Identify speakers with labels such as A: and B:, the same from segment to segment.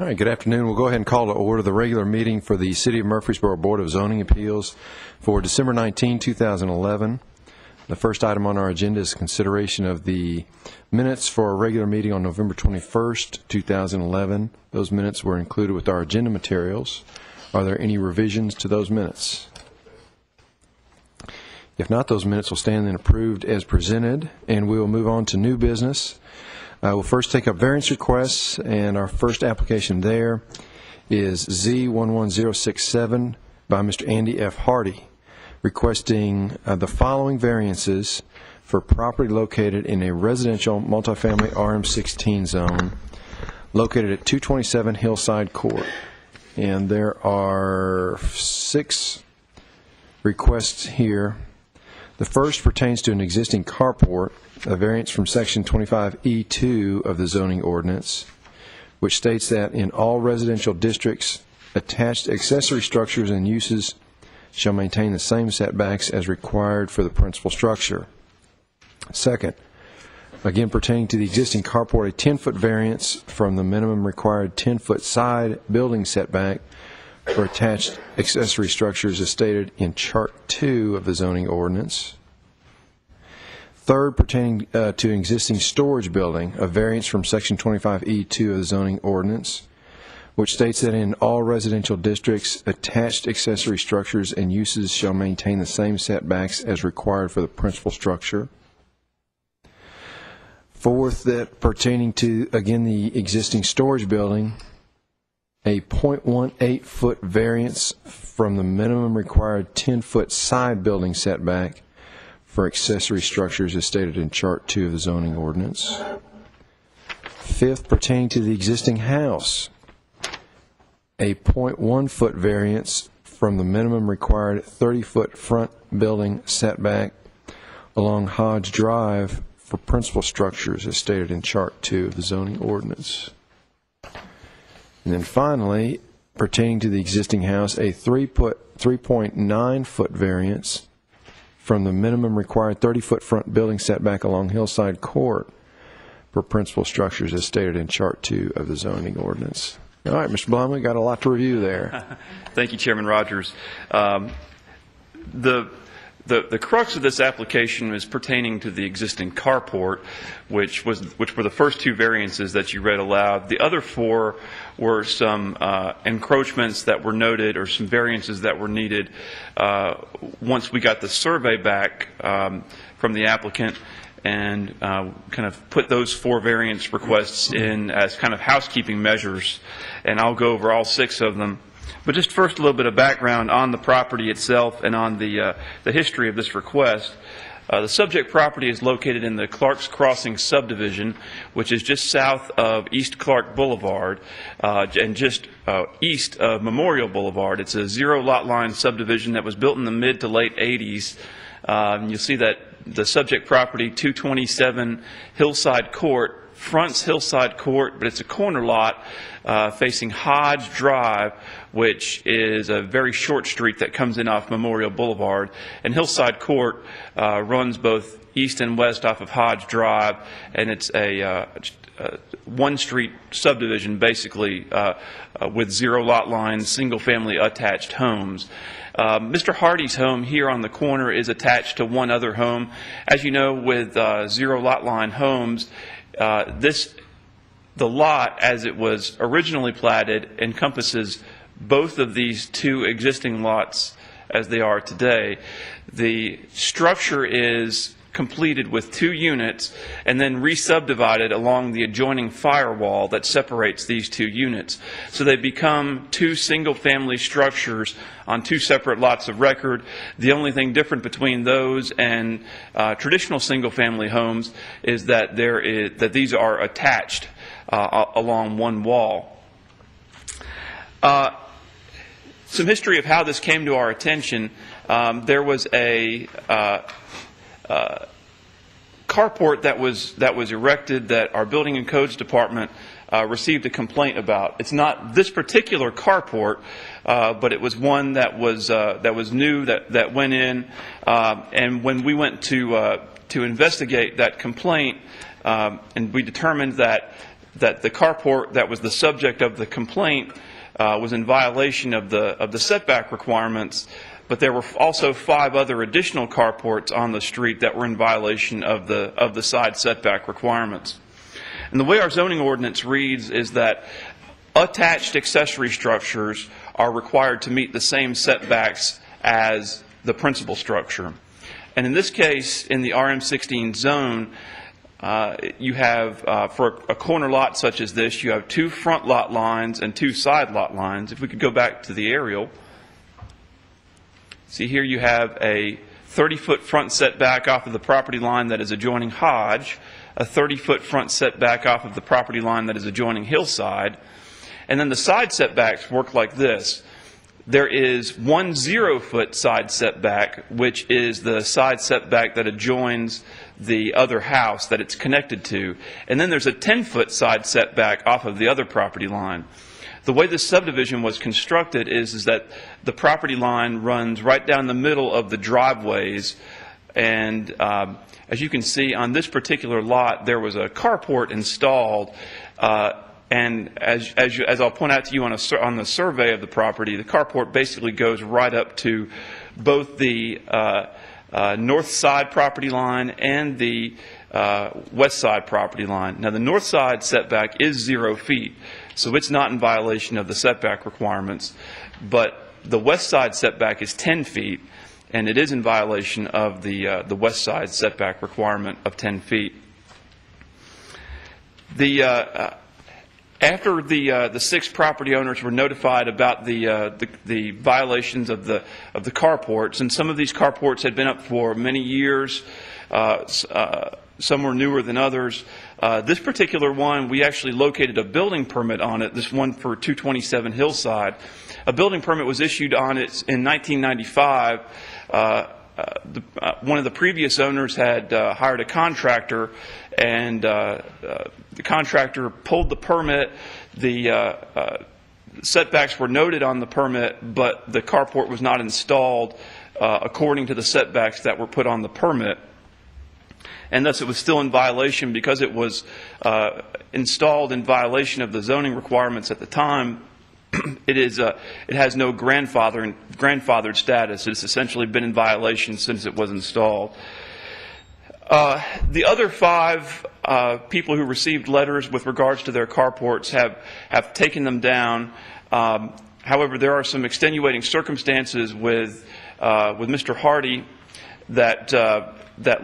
A: All right, good afternoon. We'll go ahead and call to order the regular meeting for the City of Murfreesboro Board of Zoning Appeals for December 19, 2011. The first item on our agenda is consideration of the minutes for a regular meeting on November 21st, 2011. Those minutes were included with our agenda materials. Are there any revisions to those minutes? If not, those minutes will stand then approved as presented, and we will move on to new business. We'll first take up variance requests, and our first application there is Z11067 by Mr. Andy F. Hardy, requesting the following variances for property located in a residential multifamily RM16 zone located at 227 Hillside Court. And there are 6 requests here. The first pertains to an existing carport, a variance from Section 25E2 of the zoning ordinance, which states that in all residential districts, attached accessory structures and uses shall maintain the same setbacks as required for the principal structure. Second, again pertaining to the existing carport, a 10-foot variance from the minimum required 10-foot side building setback for attached accessory structures as stated in Chart 2 of the zoning ordinance. Third, pertaining to an existing storage building, a variance from Section 25E2 of the zoning ordinance, which states that in all residential districts, attached accessory structures and uses shall maintain the same setbacks as required for the principal structure. Fourth, that pertaining to, again, the existing storage building, a 0.18-foot variance from the minimum required 10-foot side building setback for accessory structures as stated in Chart 2 of the zoning ordinance. Fifth, pertaining to the existing house, a 0.1-foot variance from the minimum required 30-foot front building setback along Hodge Drive for principal structures as stated in Chart 2 of the zoning ordinance. And then finally, pertaining to the existing house, a 3.9-foot variance from the minimum required 30-foot front building setback along Hillside Court for principal structures as stated in Chart 2 of the zoning ordinance. All right, Mr. Blum, we got a lot to review there.
B: Thank you, Chairman Rogers. The crux of this application is pertaining to the existing carport, which were the first 2 variances that you read aloud. The other 4 were some encroachments that were noted, or some variances that were needed once we got the survey back from the applicant, and kind of put those 4 variance requests in as kind of housekeeping measures. And I'll go over all 6 of them. But just first, a little bit of background on the property itself and on the history of this request. The subject property is located in the Clark's Crossing subdivision, which is just south of East Clark Boulevard and just east of Memorial Boulevard. It's a 0-lot line subdivision that was built in the mid to late 80s. You'll see that the subject property, 227 Hillside Court, fronts Hillside Court, but it's a corner lot facing Hodge Drive, which is a very short street that comes in off Memorial Boulevard. And Hillside Court runs both east and west off of Hodge Drive, and it's a one-street subdivision, basically, with 0-lot lines, single-family attached homes. Mr. Hardy's home here on the corner is attached to one other home. As you know, with 0-lot line homes, the lot, as it was originally platted, encompasses both of these 2 existing lots as they are today. The structure is completed with 2 units and then re-subdivided along the adjoining firewall that separates these 2 units. So they become 2 single-family structures on 2 separate lots of record. The only thing different between those and traditional single-family homes is that these are attached along one wall. Some history of how this came to our attention. There was a carport that was erected that our Building and Codes Department received a complaint about. It's not this particular carport, but it was one that was new that went in, and when we went to investigate that complaint, and we determined that that the carport that was the subject of the complaint was in violation of the setback requirements, but there were also 5 other additional carports on the street that were in violation of the side setback requirements. And the way our zoning ordinance reads is that attached accessory structures are required to meet the same setbacks as the principal structure. And in this case, in the RM16 zone, you have, for a corner lot such as this, you have 2 front lot lines and 2 side lot lines. If we could go back to the aerial, see here you have a 30-foot front setback off of the property line that is adjoining Hodge, a 30-foot front setback off of the property line that is adjoining Hillside, and then the side setbacks work like this. There is 1 0-foot side setback, which is the side setback that adjoins the other house that it's connected to. And then there's a 10-foot side setback off of the other property line. The way this subdivision was constructed is that the property line runs right down the middle of the driveways. And as you can see on this particular lot, there was a carport installed. And as I'll point out to you on the survey of the property, the carport basically goes right up to both the north side property line and the west side property line. Now, the north side setback is 0 feet, so it's not in violation of the setback requirements. But the west side setback is 10 feet, and it is in violation of the west side setback requirement of 10 feet. After the 6 property owners were notified about the violations of the carports, and some of these carports had been up for many years, some were newer than others. This particular one, we actually located a building permit on it. This one for 227 Hillside. A building permit was issued on it in 1995. One of the previous owners had hired a contractor, and the contractor pulled the permit. The setbacks were noted on the permit, but the carport was not installed according to the setbacks that were put on the permit. And thus it was still in violation because it was installed in violation of the zoning requirements at the time. It has no grandfathered status. It's essentially been in violation since it was installed. The other 5 people who received letters with regards to their carports have taken them down. However, there are some extenuating circumstances with Mr. Hardy that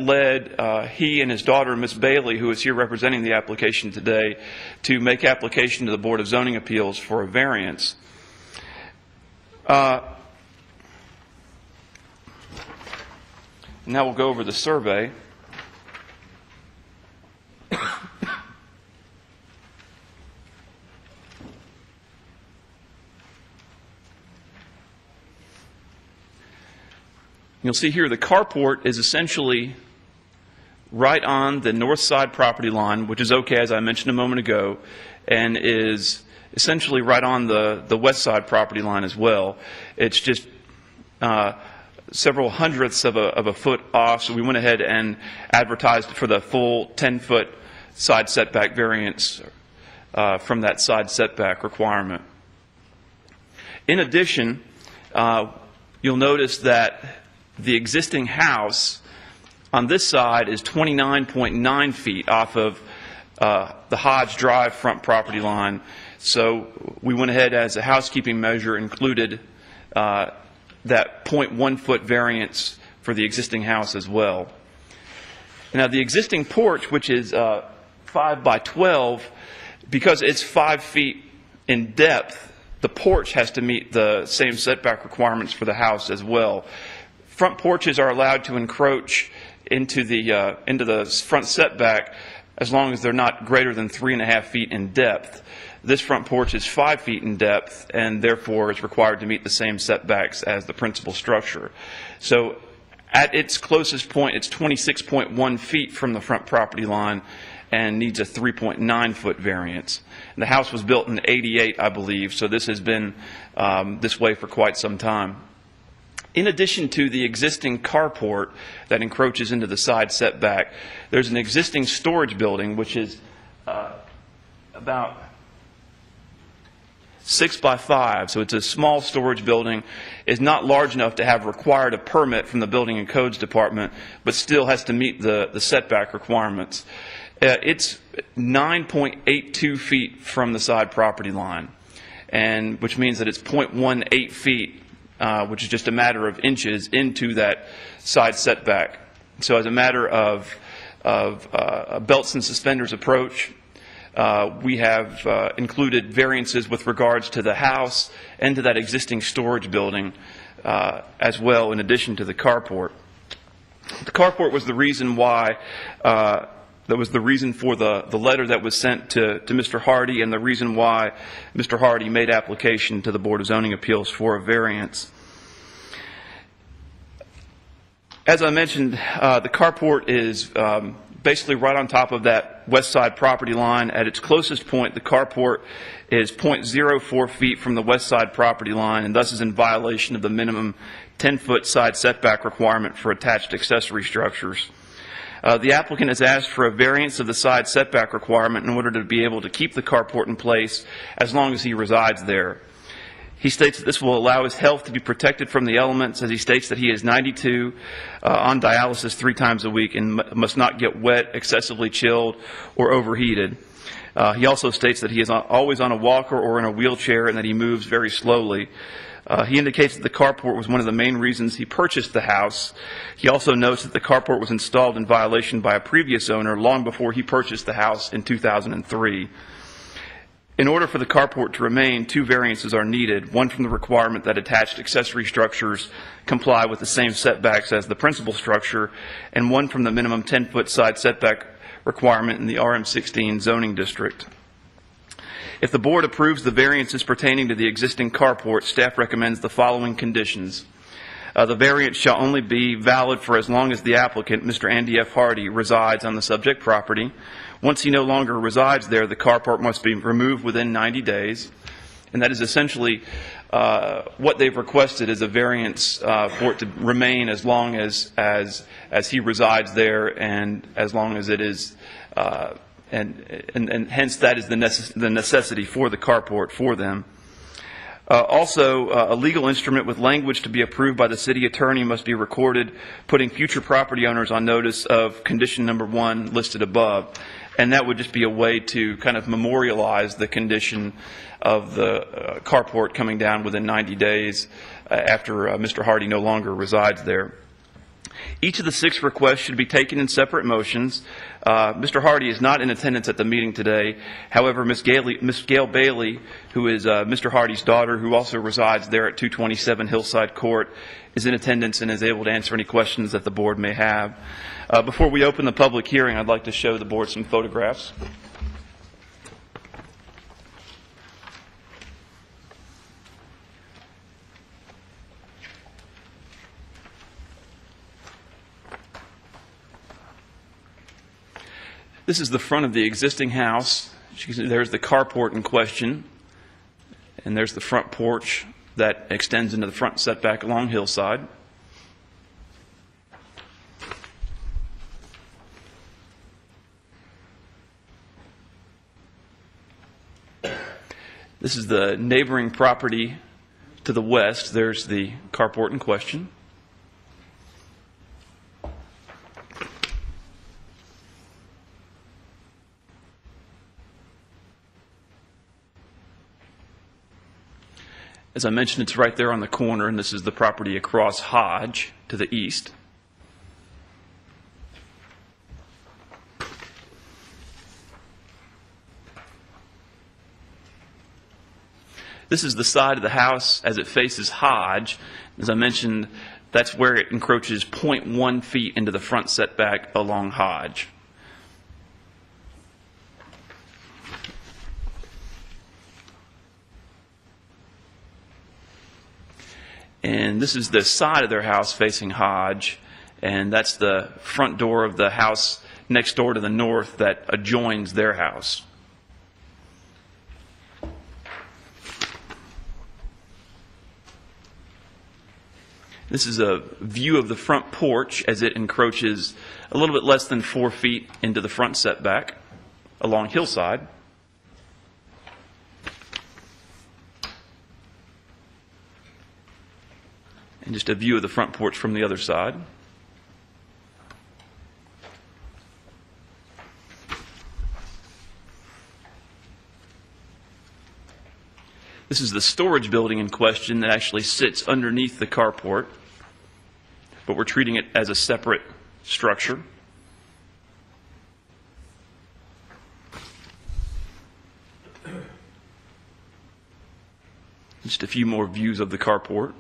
B: led he and his daughter, Miss Bailey, who is here representing the application today, to make application to the Board of Zoning Appeals for a variance. Now we'll go over the survey. You'll see here the carport is essentially right on the north side property line, which is okay, as I mentioned a moment ago, and is essentially right on the west side property line as well. It's just several hundredths of a foot off, so we went ahead and advertised for the full 10-foot side setback variance from that side setback requirement. In addition, you'll notice that the existing house on this side is 29.9 feet off of the Hodge Drive front property line. So we went ahead as a housekeeping measure, included that 0.1 foot variance for the existing house as well. Now the existing porch, which is 5 by 12, because it's 5 feet in depth, the porch has to meet the same setback requirements for the house as well. Front porches are allowed to encroach into the front setback as long as they're not greater than 3.5 feet in depth. This front porch is 5 feet in depth and therefore is required to meet the same setbacks as the principal structure. So at its closest point, it's 26.1 feet from the front property line and needs a 3.9 foot variance. And the house was built in '88, I believe, so this has been this way for quite some time. In addition to the existing carport that encroaches into the side setback, there's an existing storage building which is about 6 by 5, so it's a small storage building. Is not large enough to have required a permit from the Building and Codes Department, but still has to meet the setback requirements. It's 9.82 feet from the side property line, and which means that it's 0.18 feet, which is just a matter of inches into that side setback. So as a matter of a belts and suspenders approach, we have included variances with regards to the house and to that existing storage building as well, in addition to the carport. The carport was the reason why, that was the reason for the letter that was sent to Mr. Hardy, and the reason why Mr. Hardy made application to the Board of Zoning Appeals for a variance. As I mentioned, the carport is basically right on top of that west side property line. At its closest point, the carport is 0.04 feet from the west side property line, and thus is in violation of the minimum 10-foot side setback requirement for attached accessory structures. The applicant has asked for a variance of the side setback requirement in order to be able to keep the carport in place as long as he resides there. He states that this will allow his health to be protected from the elements, as he states that he is 92, on dialysis 3 times a week, and must not get wet, excessively chilled, or overheated. He also states that he is always on a walker or in a wheelchair, and that he moves very slowly. He indicates that the carport was one of the main reasons he purchased the house. He also notes that the carport was installed in violation by a previous owner long before he purchased the house in 2003. In order for the carport to remain, 2 variances are needed, one from the requirement that attached accessory structures comply with the same setbacks as the principal structure, and one from the minimum 10-foot side setback requirement in the RM16 zoning district. If the board approves the variances pertaining to the existing carport, staff recommends the following conditions. The variance shall only be valid for as long as the applicant, Mr. Andy F. Hardy, resides on the subject property. Once he no longer resides there, the carport must be removed within 90 days. And that is essentially what they've requested, is a variance for it to remain as long as he resides there, and as long as it is, and hence that is the necessity for the carport for them. Also, a legal instrument with language to be approved by the city attorney must be recorded, putting future property owners on notice of condition number 1 listed above. And that would just be a way to kind of memorialize the condition of the carport coming down within 90 days after Mr. Hardy no longer resides there. Each of the 6 requests should be taken in separate motions. Mr. Hardy is not in attendance at the meeting today. However, Ms. Gail Bailey, who is Mr. Hardy's daughter, who also resides there at 227 Hillside Court, is in attendance and is able to answer any questions that the board may have. Before we open the public hearing, I'd like to show the board some photographs. This is the front of the existing house. There's the carport in question, and there's the front porch that extends into the front setback along Hillside. This is the neighboring property to the west. There's the carport in question. As I mentioned, it's right there on the corner, and this is the property across Hodge to the east. This is the side of the house as it faces Hodge. As I mentioned, that's where it encroaches 0.1 feet into the front setback along Hodge. And this is the side of their house facing Hodge, and that's the front door of the house next door to the north that adjoins their house. This is a view of the front porch as it encroaches a little bit less than 4 feet into the front setback along Hillside. And just a view of the front porch from the other side. This is the storage building in question that actually sits underneath the carport, but we're treating it as a separate structure. Just a few more views of the carport.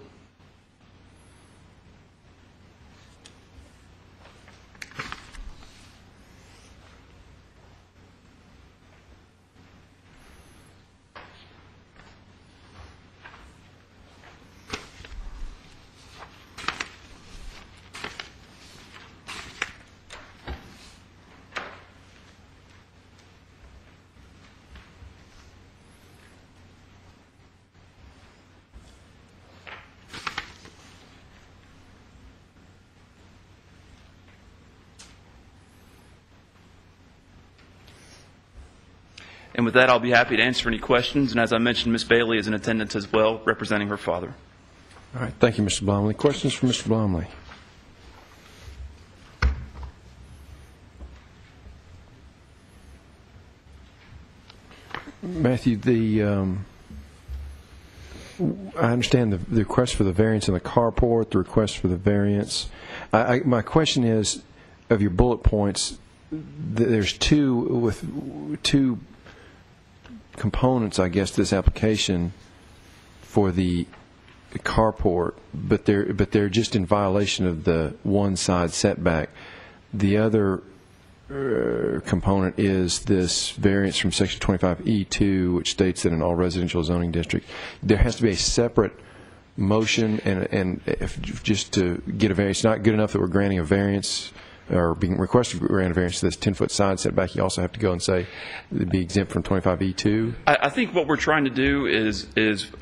B: And with that, I'll be happy to answer any questions. And as I mentioned, Ms. Bailey is in attendance as well, representing her father.
A: All right. Thank you, Mr. Blomley. Questions for Mr. Blomley? Matthew, I understand the request for the variance in the carport, the request for the variance. My question is, of your bullet points, there's two components, I guess, to this application for the carport, but they're just in violation of the one side setback. The other component is this variance from Section 25E2, which states that in all residential zoning districts, there has to be a separate motion, and if just to get a variance, it's not good enough that we're granting a variance or being requested to grant a variance to this 10-foot side setback. You also have to go and say it'd be exempt from 25E2.
B: I think what we're trying to do is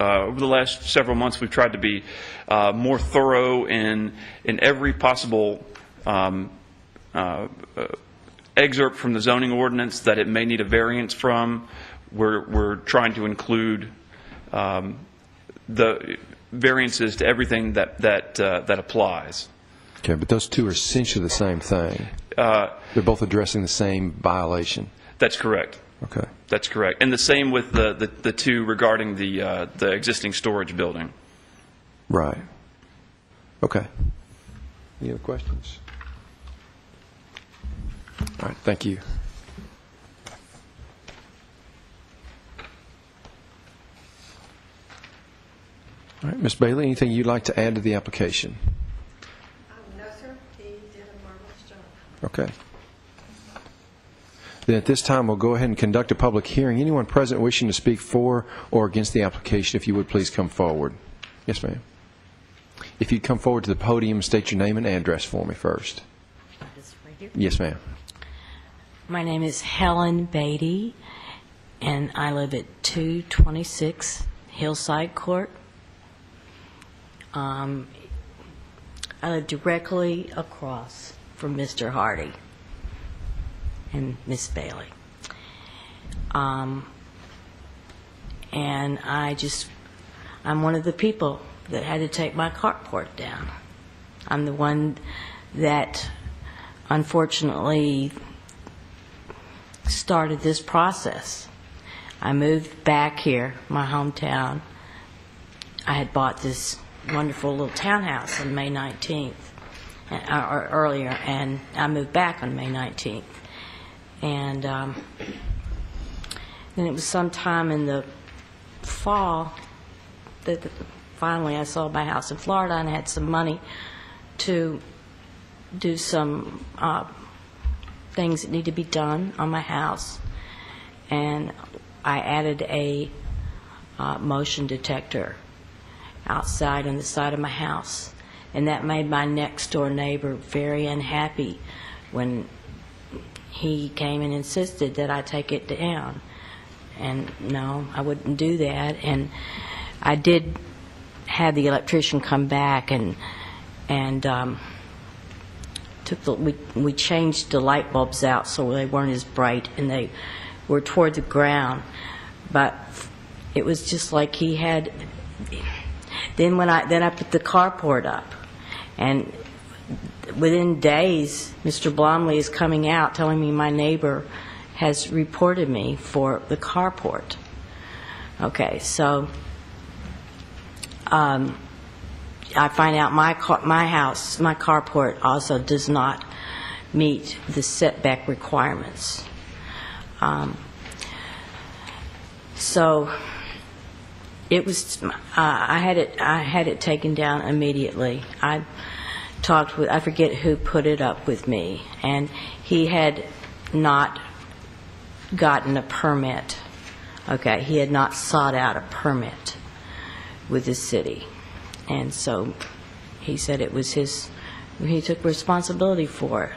B: over the last several months, we've tried to be more thorough in every possible excerpt from the zoning ordinance that it may need a variance from. We're trying to include the variances to everything that applies.
A: Okay, but those two are essentially the same thing. They're both addressing the same violation.
B: That's correct.
A: Okay.
B: That's correct. And the same with the two regarding the existing storage building.
A: Right. Okay. Any other questions? All right, thank you. All right, Ms. Bailey, anything you'd like to add to the application?
C: No, sir. He did a marvelous job.
A: Okay. Then at this time, we'll go ahead and conduct a public hearing. Anyone present wishing to speak for or against the application, if you would please come forward. Yes, ma'am. If you'd come forward to the podium, state your name and address for me first. Yes, ma'am.
D: My name is Helen Beatty, and I live at 226 Hillside Court. I live directly across from Mr. Hardy and Miss Bailey. And I'm one of the people that had to take my carport down. I'm the one that unfortunately started this process. I moved back here, my hometown. I had bought this wonderful little townhouse on May 19th, or earlier, and I moved back on May 19th. And then it was sometime in the fall that finally I sold my house in Florida and had some money to do some things that need to be done on my house. And I added a motion detector outside on the side of my house. And that made my next door neighbor very unhappy when he came and insisted that I take it down. And no, I wouldn't do that. And I did have the electrician come back and we changed the light bulbs out so they weren't as bright and they were toward the ground. But it was just like he had, Then I put the carport up, and within days, Mr. Blomley is coming out telling me my neighbor has reported me for the carport. Okay, so I find out my carport also does not meet the setback requirements. So it was. I had it taken down immediately. I talked with, I forget who put it up with me, and he had not gotten a permit. Okay, he had not sought out a permit with the city, and so he said it was his. He took responsibility for it,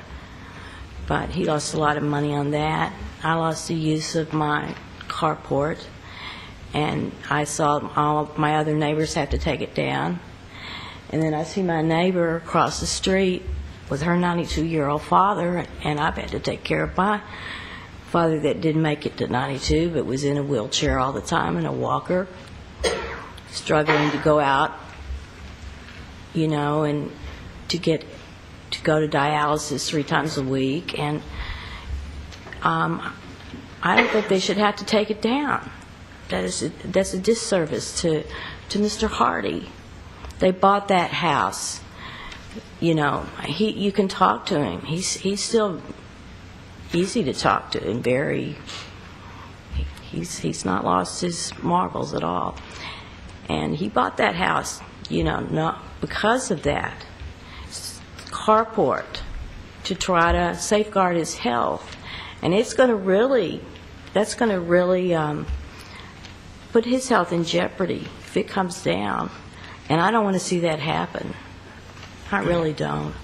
D: but he lost a lot of money on that. I lost the use of my carport, and I saw all of my other neighbors have to take it down. And then I see my neighbor across the street with her 92-year-old father, and I've had to take care of my father that didn't make it to 92 but was in a wheelchair all the time and a walker, struggling to go out, you know, and to go to dialysis 3 times a week. And I don't think they should have to take it down. That's a disservice to Mr. Hardy. They bought that house. You know, you can talk to him. He's still easy to talk to, and very. He's not lost his marbles at all. And he bought that house, you know, not because of that carport, to try to safeguard his health, and that's going to really put his health in jeopardy if it comes down. And I don't want to see that happen. I really don't.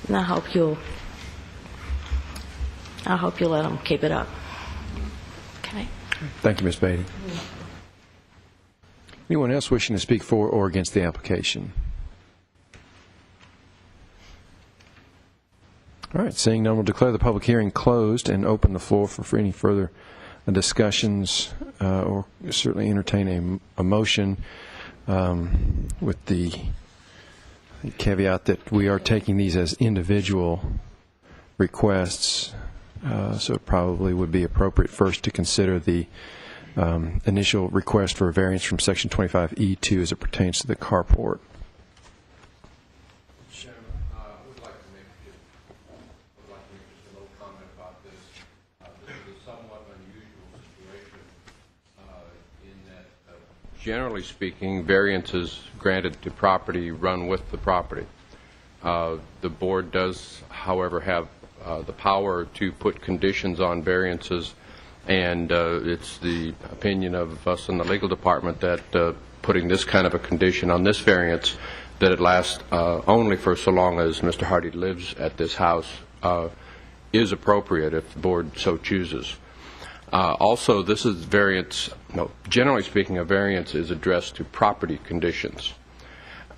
D: And I hope you'll let them keep it up. Okay.
A: Thank you, Ms. Beatty. Anyone else wishing to speak for or against the application? All right, seeing none, we'll declare the public hearing closed and open the floor for any further discussions, or certainly entertain a motion with the caveat that we are taking these as individual requests, so it probably would be appropriate first to consider the initial request for a variance from Section 25E2 as it pertains to the carport.
E: Chairman, I would like to make just a little comment about this. This is a somewhat unusual situation in that, generally speaking, variances granted to property run with the property. The board does, however, have the power to put conditions on variances, and it's the opinion of us in the legal department that putting this kind of a condition on this variance, that it lasts only for so long as Mr. Hardy lives at this house, is appropriate if the board so chooses. Also, this is variance, generally speaking, a variance is addressed to property conditions.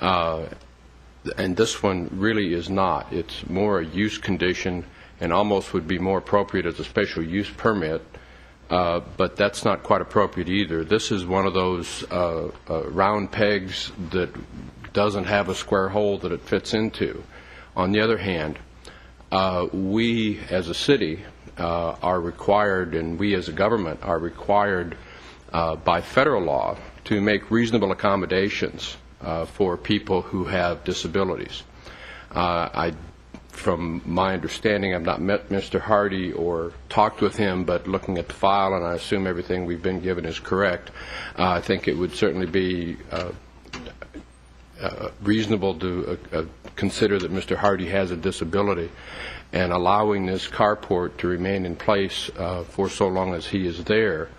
E: And this one really is not. It's more a use condition and almost would be more appropriate as a special use permit, but that's not quite appropriate either. This is one of those round pegs that doesn't have a square hole that it fits into. On the other hand, we as a city are required, and we as a government are required by federal law to make reasonable accommodations for people who have disabilities. From my understanding, I've not met Mr. Hardy or talked with him, but looking at the file, and I assume everything we've been given is correct, I think it would certainly be reasonable to consider that Mr. Hardy has a disability, and allowing this carport to remain in place for so long as he is there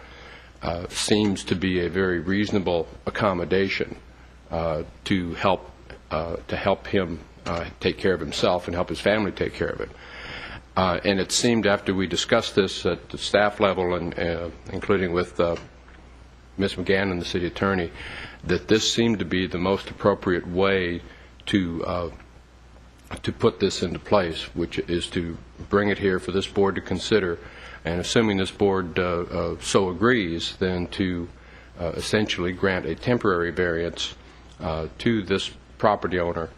E: seems to be a very reasonable accommodation to help him take care of himself and help his family take care of it. And it seemed after we discussed this at the staff level, and including with Ms. McGann and the city attorney, that this seemed to be the most appropriate way to put this into place, which is to bring it here for this board to consider, and assuming this board so agrees, then to essentially grant a temporary variance to this property owner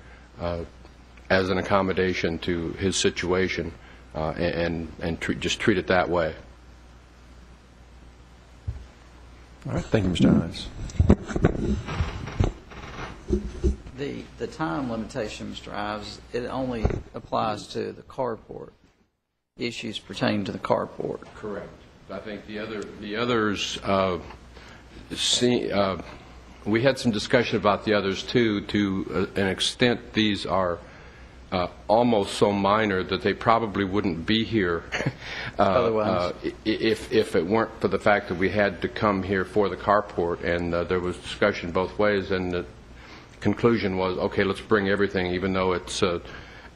E: as an accommodation to his situation, and just treat it that way.
A: All right, thank you, Mr. Ives.
F: The time limitation, Mr. Ives, it only applies to the carport, issues pertaining to the carport.
E: Correct. I think the others, we had some discussion about the others too. To an extent, these are almost so minor that they probably wouldn't be here
F: Otherwise.
E: if it weren't for the fact that we had to come here for the carport, and there was discussion both ways, and the conclusion was, okay, let's bring everything, even though it's a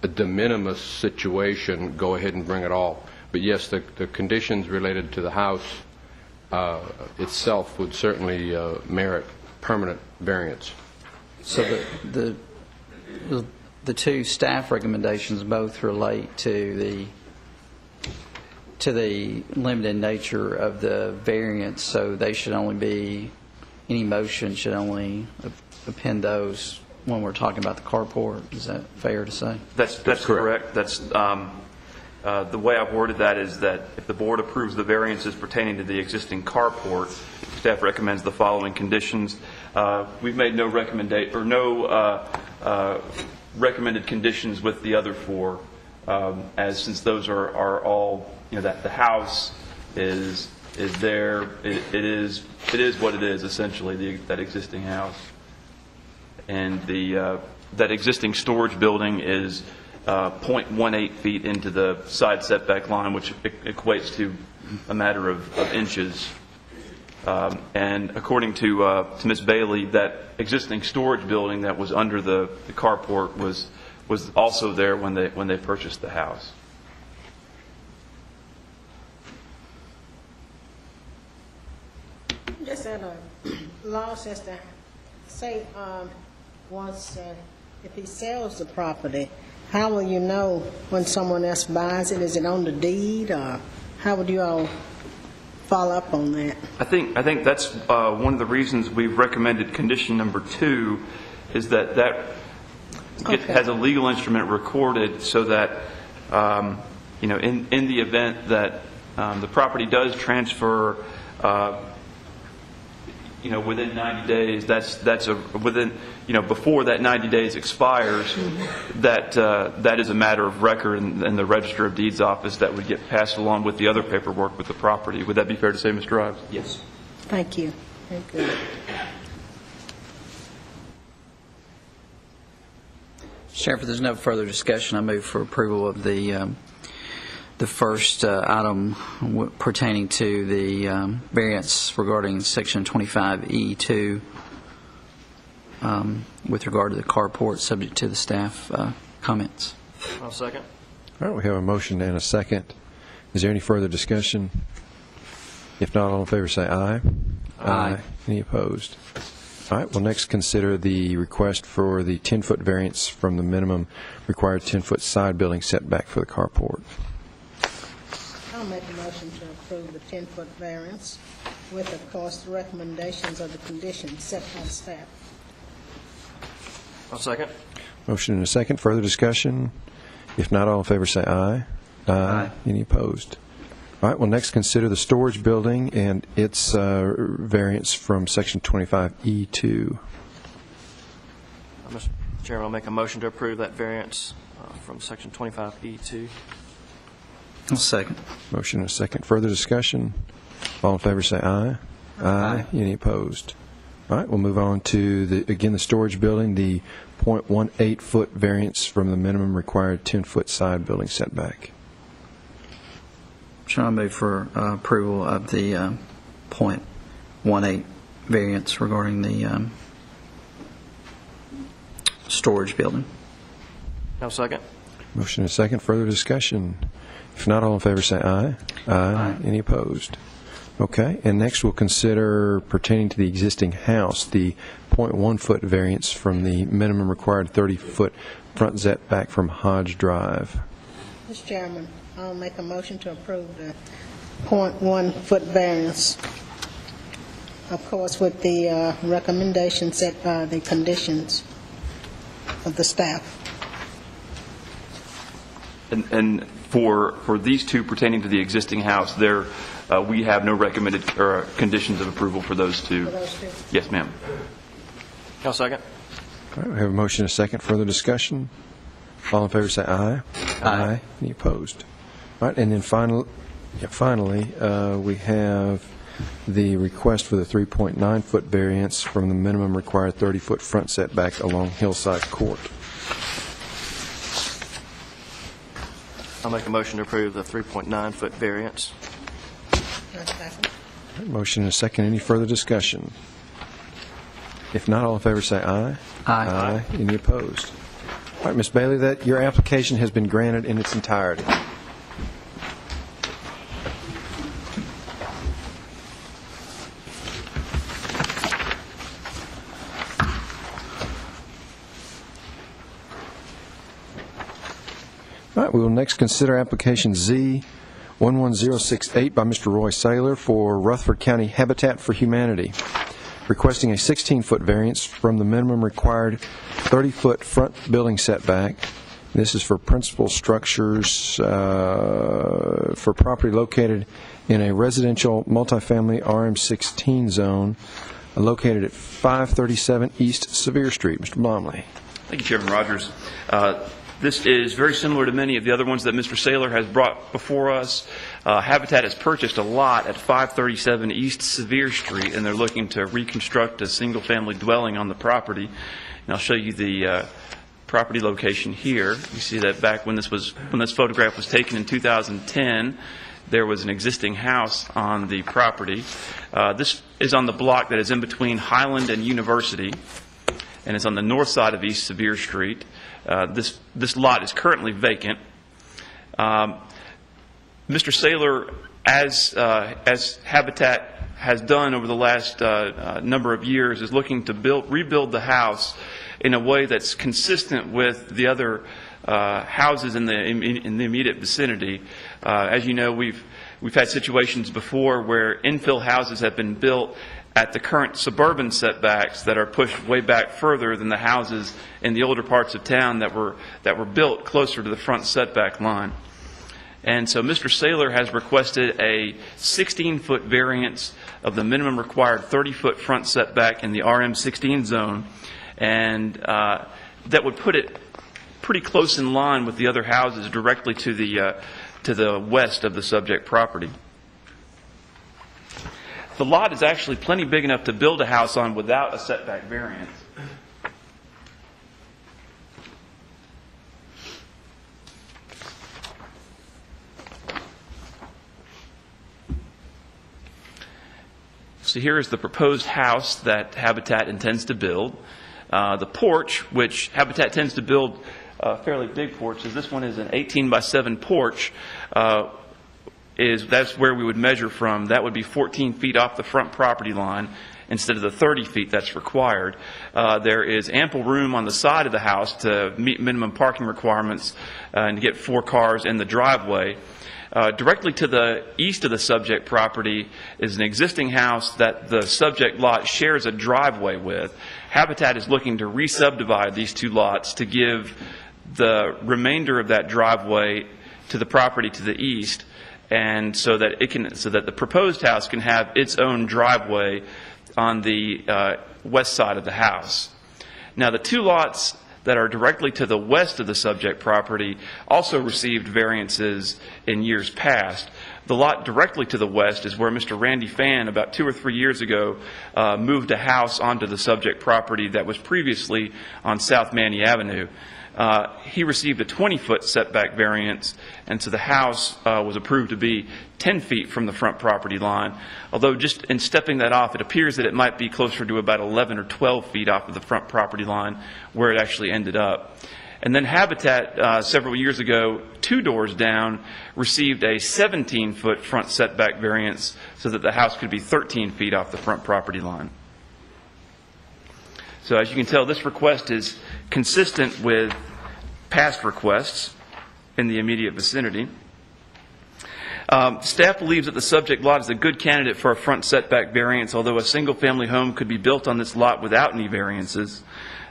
E: de minimis situation, go ahead and bring it all. But yes, the conditions related to the house itself would certainly merit permanent variance.
F: So the two staff recommendations both relate to the limited nature of the variance, so they should only be, any motion should only append those when we're talking about the carport. Is that fair to say?
B: That's correct. That's the way I've worded that is that if the board approves the variances pertaining to the existing carport, staff recommends the following conditions. We've made no recommended conditions with the other four, as since those are all, that the house is there. It is what it is, essentially, that existing house. And that existing storage building is 0.18 feet into the side setback line, which equates to a matter of inches. And according to Ms. Bailey, that existing storage building that was under the carport was also there when they purchased the house.
C: Just at a loss as to say, once if he sells the property, how will you know when someone else buys it? Is it on the deed, or how would you all follow up on that?
B: I think that's one of the reasons we've recommended condition number 2, is that
C: Okay.
B: has a legal instrument recorded, so that in the event that the property does transfer within 90 days, that's within before that 90 days expires, that is a matter of record in the Register of Deeds office that would get passed along with the other paperwork with the property. Would that be fair to say, Mr. Ives?
F: Yes.
C: Thank you. Thank you.
F: Sheriff, if there's no further discussion, I move for approval of the first item pertaining to the variance regarding Section 25E2 with regard to the carport, subject to the staff comments.
G: I'll second.
A: All right, we have a motion and a second. Is there any further discussion? If not, all in favor say aye.
F: Aye.
A: Any opposed? All right, we'll next consider the request for the 10-foot variance from the minimum required 10-foot side building setback for the carport.
C: I'll make a motion to approve the 10-foot variance with, of course, the recommendations of the conditions set by staff.
G: I'll second.
A: Motion and a second. Further discussion? If not, all in favor say aye.
F: Aye.
A: Any opposed? All right, we'll next consider the storage building and its variance from Section 25E2.
G: Mr. Chairman, I'll make a motion to approve that variance from Section 25E2.
F: I'll second.
A: Motion and a second. Further discussion? All in favor say aye.
F: Aye.
A: Any opposed? All right, we'll move on to, the storage building, the 0.18-foot variance from the minimum required 10-foot side building setback.
F: Shall I move for approval of the 0.18 variance regarding the storage building?
G: I'll second.
A: Motion and a second. Further discussion? If not, all in favor say aye.
F: Aye.
A: Any opposed? Okay, and next we'll consider pertaining to the existing house, the 0.1-foot variance from the minimum required 30-foot front setback from Hodge Drive.
C: Mr. Chairman, I'll make a motion to approve the 0.1-foot variance of course, with the recommendations set by the conditions of the staff.
B: And for these two pertaining to the existing house, there, we have no recommended conditions of approval for those two.
C: For those two?
B: Yes, ma'am.
G: I'll second.
A: All right, we have a motion and a second. Further discussion? All in favor say aye. Aye. Any opposed? All right, and then finally, we have the request for the 3.9-foot variance from the minimum required 30-foot front setback along Hillside Court.
G: I'll make a motion to approve the 3.9-foot variance.
C: Second.
A: All right, motion and a second. Any further discussion? If not, all in favor say aye.
F: Aye.
A: Any opposed? All right, Ms. Bailey, that your application has been granted in its entirety. All right, we will next consider application Z11068 by Mr. Roy Saylor for Rutherford County Habitat for Humanity, requesting a 16-foot variance from the minimum required 30-foot front building setback. This is for principal structures for property located in a residential multifamily RM16 zone located at 537 East Sevier Street. Mr. Blomley.
B: Thank you, Chairman Rogers. This is very similar to many of the other ones that Mr. Saylor has brought before us. Habitat has purchased a lot at 537 East Sevier Street, and they're looking to reconstruct a single-family dwelling on the property. And I'll show you the property location here. You see that back when this photograph was taken in 2010, there was an existing house on the property. This is on the block that is in between Highland and University, and it's on the north side of East Sevier Street. This lot is currently vacant. Mr. Saylor, as Habitat has done over the last number of years, is looking to rebuild the house in a way that's consistent with the other houses in the immediate vicinity. As you know, we've had situations before where infill houses have been built at the current suburban setbacks that are pushed way back further than the houses in the older parts of town that were built closer to the front setback line. And so Mr. Saylor has requested a 16-foot variance of the minimum required 30-foot front setback in the RM16 zone, and that would put it pretty close in line with the other houses directly to the west of the subject property. The lot is actually plenty big enough to build a house on without a setback variance. So here is the proposed house that Habitat intends to build. The porch, which Habitat tends to build fairly big porches, this one is an 18 by 7 porch. That's where we would measure from. That would be 14 feet off the front property line instead of the 30 feet that's required. There is ample room on the side of the house to meet minimum parking requirements and to get 4 cars in the driveway. Directly to the east of the subject property is an existing house that the subject lot shares a driveway with. Habitat is looking to re-subdivide these 2 lots to give the remainder of that driveway to the property to the east, and so that the proposed house can have its own driveway on the west side of the house. Now, the 2 lots that are directly to the west of the subject property also received variances in years past. The lot directly to the west is where Mr. Randy Fan, about 2 or 3 years ago, moved a house onto the subject property that was previously on South Manny Avenue. He received a 20-foot setback variance, and so the house was approved to be 10 feet from the front property line. Although just in stepping that off, it appears that it might be closer to about 11 or 12 feet off of the front property line where it actually ended up. And then Habitat, several years ago, 2 doors down, received a 17-foot front setback variance so that the house could be 13 feet off the front property line. So as you can tell, this request is consistent with past requests in the immediate vicinity. Staff believes that the subject lot is a good candidate for a front setback variance, although a single-family home could be built on this lot without any variances.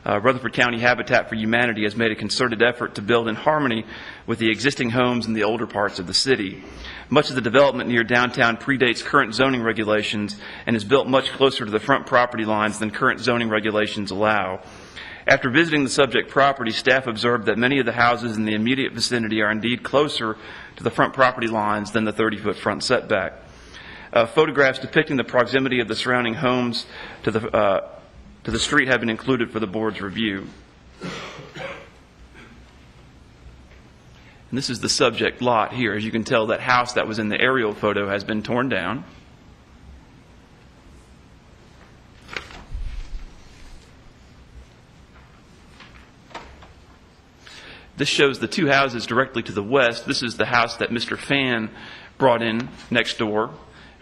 B: Rutherford County Habitat for Humanity has made a concerted effort to build in harmony with the existing homes in the older parts of the city. Much of the development near downtown predates current zoning regulations and is built much closer to the front property lines than current zoning regulations allow. After visiting the subject property, staff observed that many of the houses in the immediate vicinity are indeed closer to the front property lines than the 30-foot front setback. Photographs depicting the proximity of the surrounding homes to the street have been included for the board's review. And this is the subject lot here. As you can tell, that house that was in the aerial photo has been torn down. This shows the two houses directly to the west. This is the house that Mr. Fan brought in next door,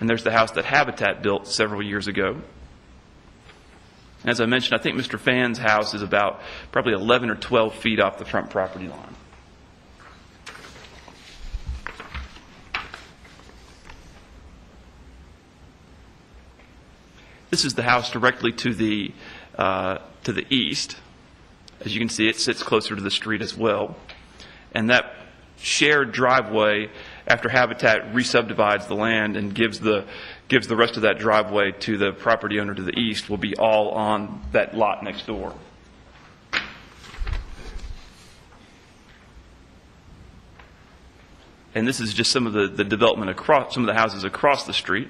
B: and there's the house that Habitat built several years ago. As I mentioned, I think Mr. Fan's house is about probably 11 or 12 feet off the front property line. This is the house directly to the east. As you can see, it sits closer to the street as well. And that shared driveway, after Habitat re-subdivides the land and gives the rest of that driveway to the property owner to the east, will be all on that lot next door. And this is just some of the development across, some of the houses across the street.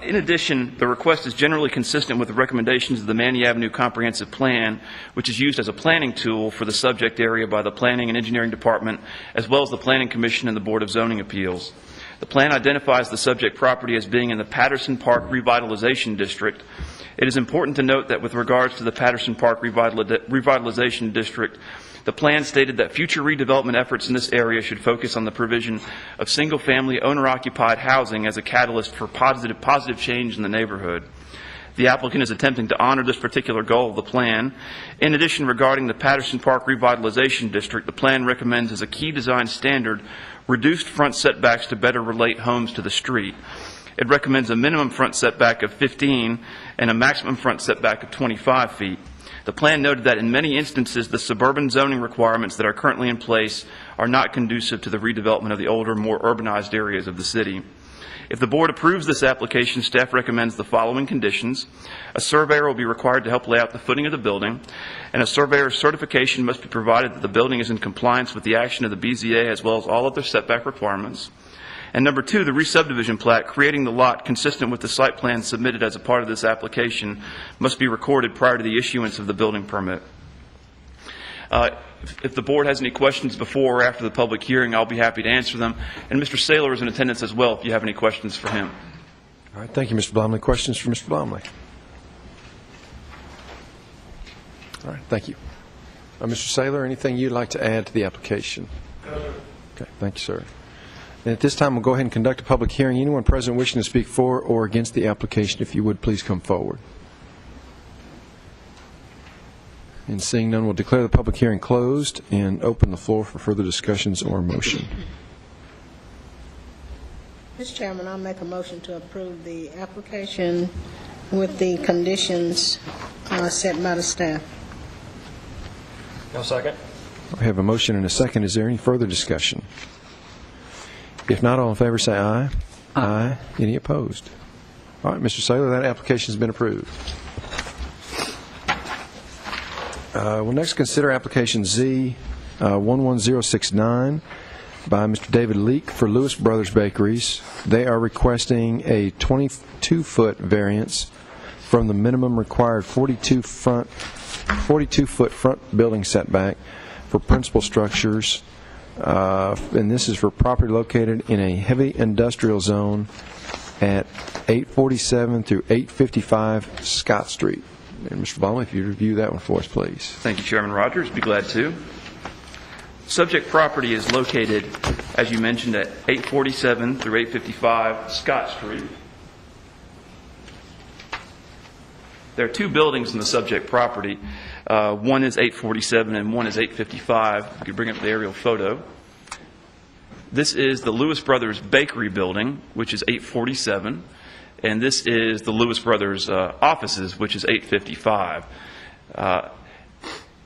B: In addition, the request is generally consistent with the recommendations of the Manny Avenue Comprehensive Plan, which is used as a planning tool for the subject area by the Planning and Engineering Department, as well as the Planning Commission and the Board of Zoning Appeals. The plan identifies the subject property as being in the Patterson Park Revitalization District. It is important to note that with regards to the Patterson Park Revitalization District, the plan stated that future redevelopment efforts in this area should focus on the provision of single-family owner-occupied housing as a catalyst for positive change in the neighborhood. The applicant is attempting to honor this particular goal of the plan. In addition, regarding the Patterson Park Revitalization District, the plan recommends as a key design standard reduced front setbacks to better relate homes to the street. It recommends a minimum front setback of 15 and a maximum front setback of 25 feet. The plan noted that in many instances, the suburban zoning requirements that are currently in place are not conducive to the redevelopment of the older, more urbanized areas of the city. If the board approves this application, staff recommends the following conditions. A surveyor will be required to help lay out the footing of the building, and a surveyor's certification must be provided that the building is in compliance with the action of the BZA as well as all other setback requirements. And number two, the re-subdivision plat creating the lot consistent with the site plan submitted as a part of this application must be recorded prior to the issuance of the building permit. If the board has any questions before or after the public hearing, I'll be happy to answer them. And Mr. Saylor is in attendance as well if you have any questions for him.
A: All right, thank you, Mr. Blomley. Questions for Mr. Blomley? All right, thank you. Mr. Saylor, anything you'd like to add to the application? No, sir. Okay, thank you, sir. And at this time, we'll go ahead and conduct a public hearing. Anyone present wishing to speak for or against the application, if you would, please come forward. And seeing none, we'll declare the public hearing closed and open the floor for further discussions or motion.
C: Mr. Chairman, I'll make a motion to approve the application with the conditions set by the staff.
G: No second.
A: I have a motion and a second. Is there any further discussion? If not, all in favor say aye. Aye. Any opposed? All right, Mr. Saylor, that application has been approved. We'll next consider application Z 11069 by Mr. David Leake for Lewis Brothers Bakeries. They are requesting a 22-foot variance from the minimum required 42-foot front building setback for principal structures. And this is for property located in a heavy industrial zone at 847 through 855 Scott Street. And Mr. Blomley, if you review that one for us, please.
B: Thank you, Chairman Rogers. Be glad to. Subject property is located, as you mentioned, at 847 through 855 Scott Street. There are two buildings in the subject property. One is 847 and one is 855. You could bring up the aerial photo. This is the Lewis Brothers Bakery building, which is 847, and this is the Lewis Brothers offices, which is 855.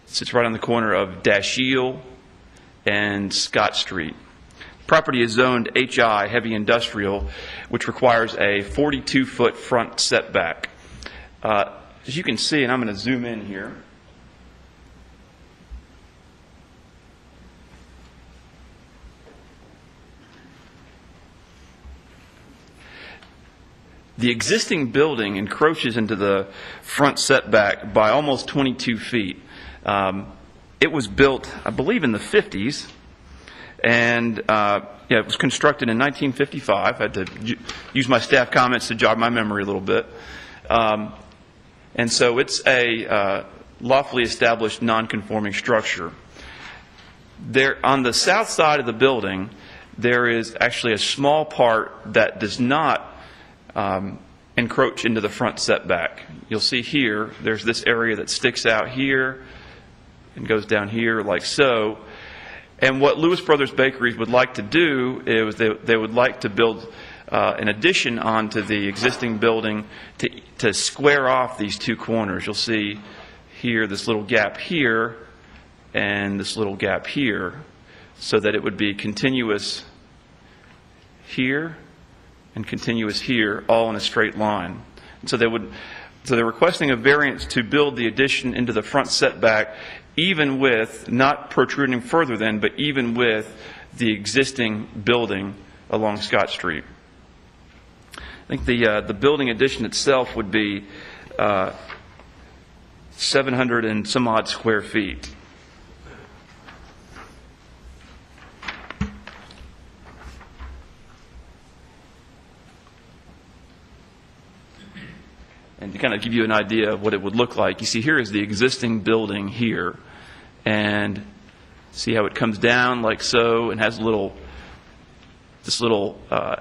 B: Sits right on the corner of Dashiell and Scott Street. Property is zoned HI, heavy industrial, which requires a 42-foot front setback. As you can see, and I'm going to zoom in here, the existing building encroaches into the front setback by almost 22 feet. It was built, I believe, in the 50s, and it was constructed in 1955. I had to use my staff comments to jog my memory a little bit. And so it's a lawfully established non-conforming structure. There, on the south side of the building, there is actually a small part that does not encroach into the front setback. You'll see here, there's this area that sticks out here and goes down here like so. And what Lewis Brothers Bakeries would like to do is they would like to build an addition onto the existing building to square off these two corners. You'll see here this little gap here and this little gap here, so that it would be continuous here and continuous here, all in a straight line. And so they're requesting a variance to build the addition into the front setback, even with, not protruding further than, but even with the existing building along Scott Street. I think the building addition itself would be 700 and some odd square feet. And to kind of give you an idea of what it would look like, you see here is the existing building here, and see how it comes down like so and has this little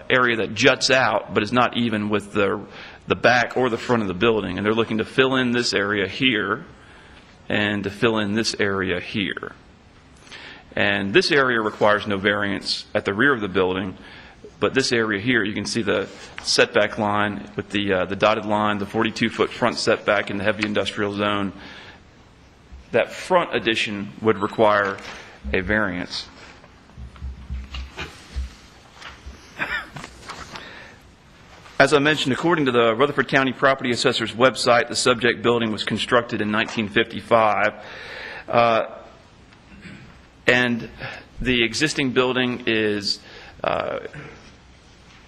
B: area that juts out, but is not even with the back or the front of the building. And they're looking to fill in this area here and to fill in this area here. And this area requires no variance at the rear of the building, but this area here, you can see the setback line with the dotted line, the 42-foot front setback in the heavy industrial zone. That front addition would require a variance. As I mentioned, according to the Rutherford County Property Assessor's website, the subject building was constructed in 1955. And the existing building is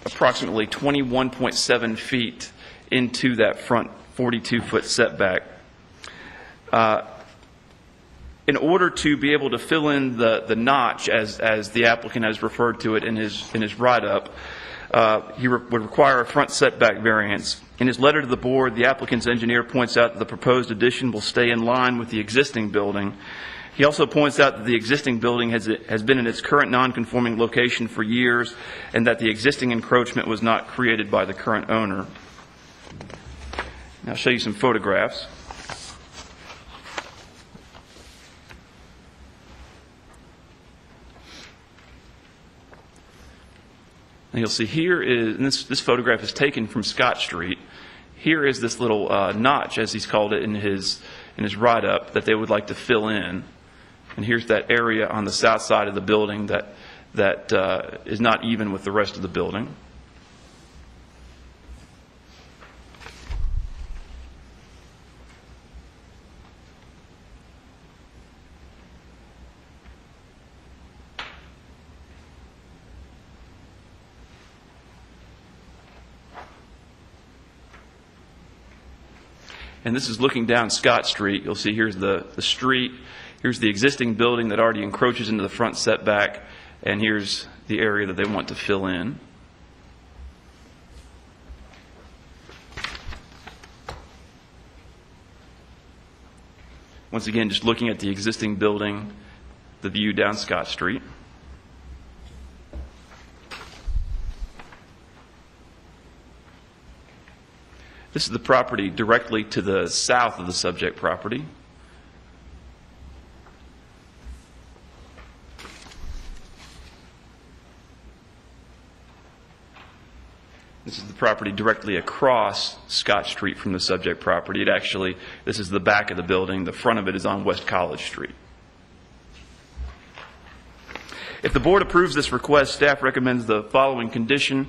B: approximately 21.7 feet into that front 42-foot setback. In order to be able to fill in the notch, as the applicant has referred to it in his write-up, he would require a front setback variance. In his letter to the board, the applicant's engineer points out that the proposed addition will stay in line with the existing building. He also points out that the existing building has been in its current non-conforming location for years, and that the existing encroachment was not created by the current owner. Now I'll show you some photographs. And you'll see here is, and this photograph is taken from Scott Street. Here is this little notch, as he's called it in his write-up, that they would like to fill in. And here's that area on the south side of the building that is not even with the rest of the building. And this is looking down Scott Street. You'll see here's the street. Here's the existing building that already encroaches into the front setback. And here's the area that they want to fill in. Once again, just looking at the existing building, the view down Scott Street. This is the property directly to the south of the subject property. This is the property directly across Scott Street from the subject property. This is the back of the building. The front of it is on West College Street. If the board approves this request, staff recommends the following conditions.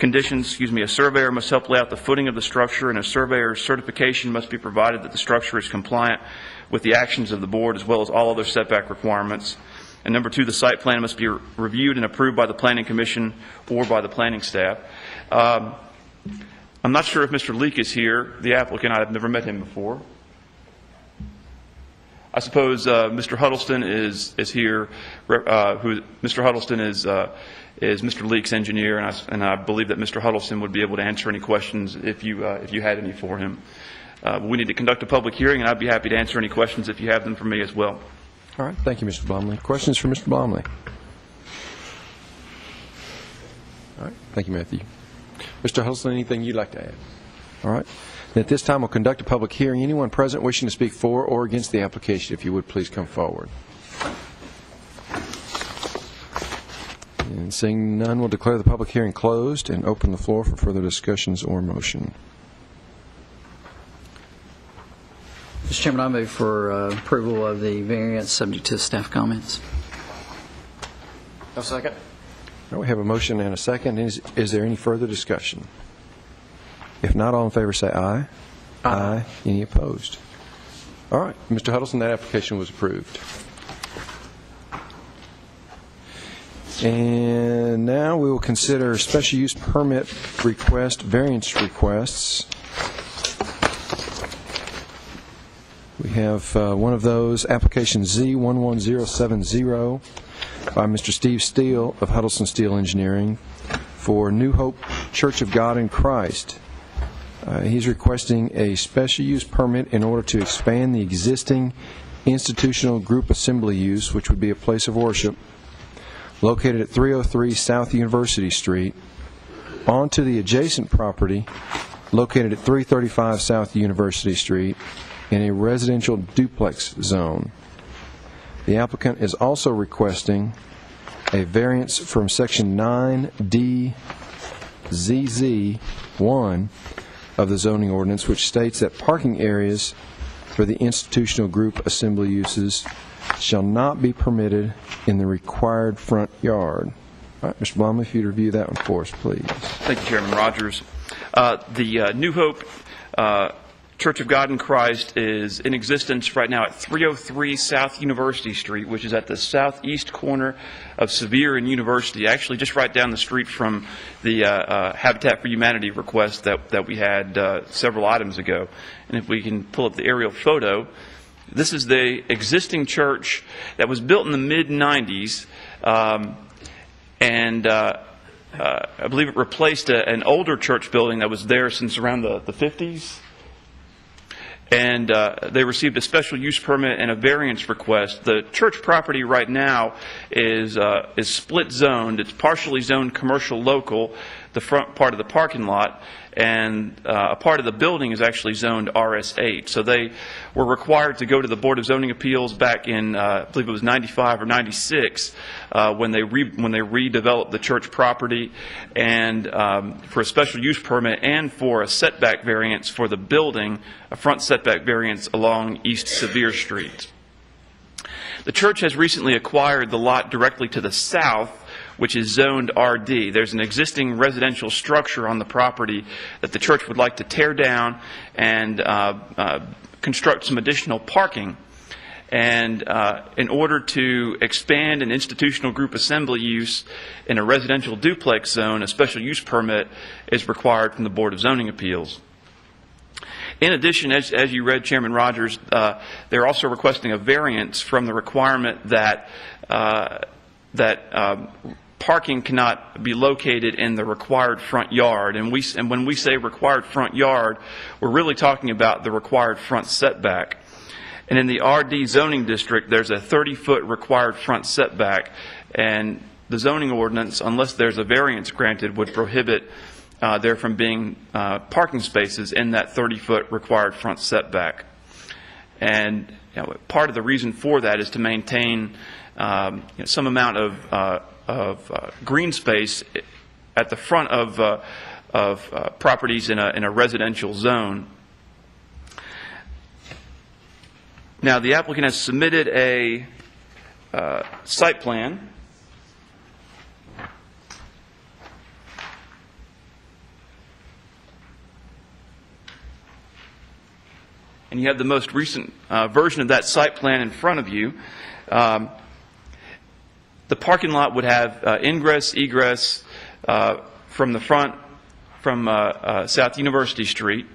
B: A surveyor must help lay out the footing of the structure, and a surveyor's certification must be provided that the structure is compliant with the actions of the board as well as all other setback requirements. And number 2, the site plan must be reviewed and approved by the Planning Commission or by the planning staff. I'm not sure if Mr. Leak is here, the applicant. I've never met him before. I suppose Mr. Huddleston is here. Mr. Huddleston is Mr. Leak's engineer, and I believe that Mr. Huddleston would be able to answer any questions if you had any for him. We need to conduct a public hearing, and I'd be happy to answer any questions if you have them for me as well.
A: All right. Thank you, Mr. Blomley. Questions for Mr. Blomley? All right. Thank you, Matthew. Mr. Huddleston, anything you'd like to add? All right. And at this time, we'll conduct a public hearing. Anyone present wishing to speak for or against the application, if you would, please come forward. And seeing none, we'll declare the public hearing closed and open the floor for further discussions or motion.
F: Mr. Chairman, I move for approval of the variance subject to staff comments.
G: No second.
A: All right, we have a motion and a second. Is there any further discussion? If not, all in favor say aye. Aye. Any opposed? All right. Mr. Huddleston, that application was approved. And now we will consider special use permit request, variance requests. We have one of those, application Z11070 by Mr. Steve Steele of Huddleston Steel Engineering for New Hope Church of God in Christ. He's requesting a special use permit in order to expand the existing institutional group assembly use, which would be a place of worship, located at 303 South University Street, onto the adjacent property located at 335 South University Street in a residential duplex zone. The applicant is also requesting a variance from Section 9DZZ1 of the zoning ordinance, which states that parking areas for the institutional group assembly uses shall not be permitted in the required front yard. All right, Mr. Blomley, if you'd review that one for us, please.
B: Thank you, Chairman Rogers. The New Hope Church of God in Christ is in existence right now at 303 South University Street, which is at the southeast corner of Sevier and University, actually just right down the street from the Habitat for Humanity request that we had several items ago. And if we can pull up the aerial photo, this is the existing church that was built in the mid-90s, and I believe it replaced an older church building that was there since around the 50s. And they received a special use permit and a variance request. The church property right now is split zoned. It's partially zoned commercial local, the front part of the parking lot, and a part of the building is actually zoned RS8. So they were required to go to the Board of Zoning Appeals back in, I believe it was 95 or 96, when they redeveloped the church property, and for a special use permit and for a setback variance for the building, a front setback variance along East Sevier Street. The church has recently acquired the lot directly to the south, which is zoned RD. There's an existing residential structure on the property that the church would like to tear down and construct some additional parking. And in order to expand an institutional group assembly use in a residential duplex zone, a special use permit is required from the Board of Zoning Appeals. In addition, as you read, Chairman Rogers, they're also requesting a variance from the requirement that parking cannot be located in the required front yard. And when we say required front yard, we're really talking about the required front setback. And in the RD zoning district, there's a 30-foot required front setback. And the zoning ordinance, unless there's a variance granted, would prohibit there from being parking spaces in that 30-foot required front setback. And part of the reason for that is to maintain some amount of green space at the front of properties in a residential zone. Now, the applicant has submitted a site plan. And you have the most recent version of that site plan in front of you. The parking lot would have ingress, egress from the front from South University Street.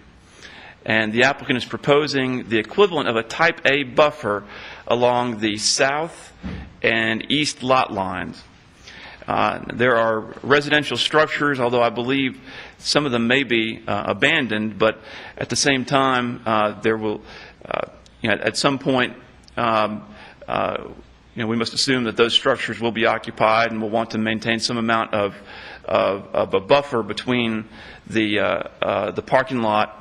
B: And the applicant is proposing the equivalent of a Type A buffer along the south and east lot lines. There are residential structures, although I believe some of them may be abandoned, but at the same time, there will, at some point, we must assume that those structures will be occupied and will want to maintain some amount of a buffer between the parking lot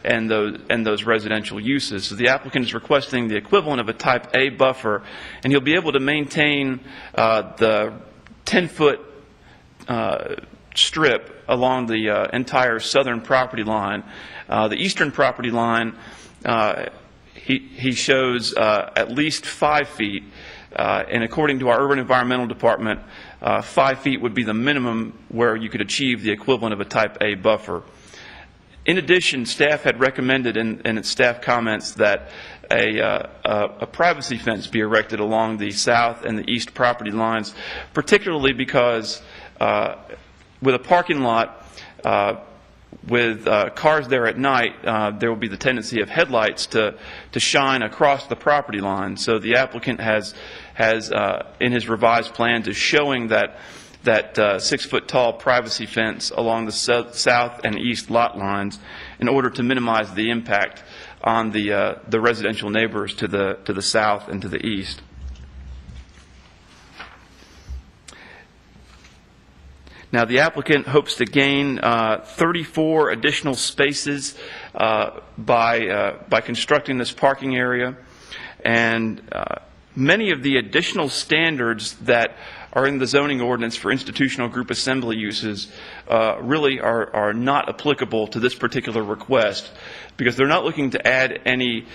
B: and those residential uses. So the applicant is requesting the equivalent of a Type A buffer, and he'll be able to maintain the 10-foot strip along the entire southern property line. The eastern property line, he shows at least 5 feet, and according to our Urban Environmental Department, 5 feet would be the minimum where you could achieve the equivalent of a Type A buffer. In addition, staff had recommended in its staff comments that a privacy fence be erected along the south and the east property lines, particularly because with a parking lot with cars there at night, there will be the tendency of headlights to shine across the property line. So the applicant has in his revised plans is showing that 6-foot tall privacy fence along the south and east lot lines in order to minimize the impact on the residential neighbors to the south and to the east. Now, the applicant hopes to gain 34 additional spaces by constructing this parking area, and many of the additional standards that are in the zoning ordinance for institutional group assembly uses really are not applicable to this particular request, because they're not looking to add any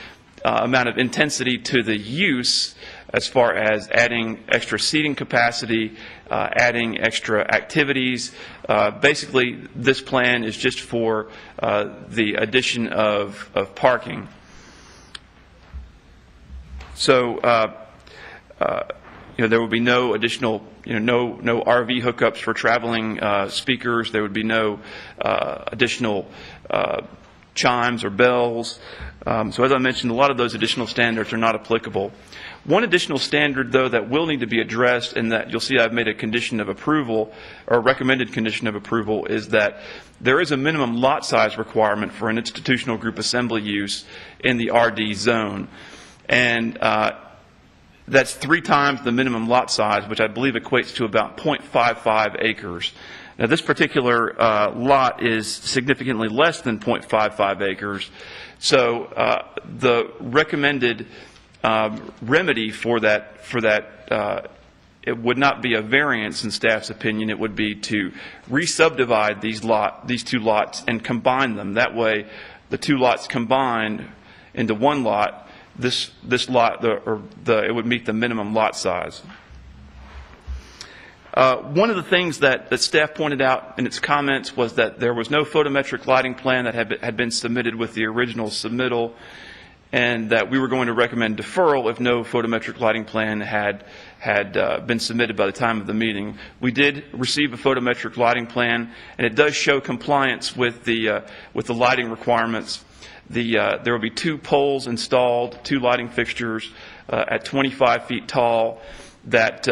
B: amount of intensity to the use as far as adding extra seating capacity, adding extra activities. Basically, this plan is just for the addition of parking. So there would be no additional, no RV hookups for traveling speakers. There would be no additional chimes or bells. So as I mentioned, a lot of those additional standards are not applicable. One additional standard, though, that will need to be addressed, and that you'll see I've made a condition of approval, or a recommended condition of approval, is that there is a minimum lot size requirement for an institutional group assembly use in the RD zone. And that's 3 times the minimum lot size, which I believe equates to about 0.55 acres. Now, this particular lot is significantly less than 0.55 acres. So the recommended remedy for that, it would not be a variance in staff's opinion. It would be to re-subdivide these 2 lots and combine them. That way, the 2 lots combined into one lot. This lot, it would meet the minimum lot size. One of the things that staff pointed out in its comments was that there was no photometric lighting plan that had been submitted with the original submittal, and that we were going to recommend deferral if no photometric lighting plan had been submitted by the time of the meeting. We did receive a photometric lighting plan, and it does show compliance with the lighting requirements. There will be 2 poles installed, 2 lighting fixtures at 25 feet tall. That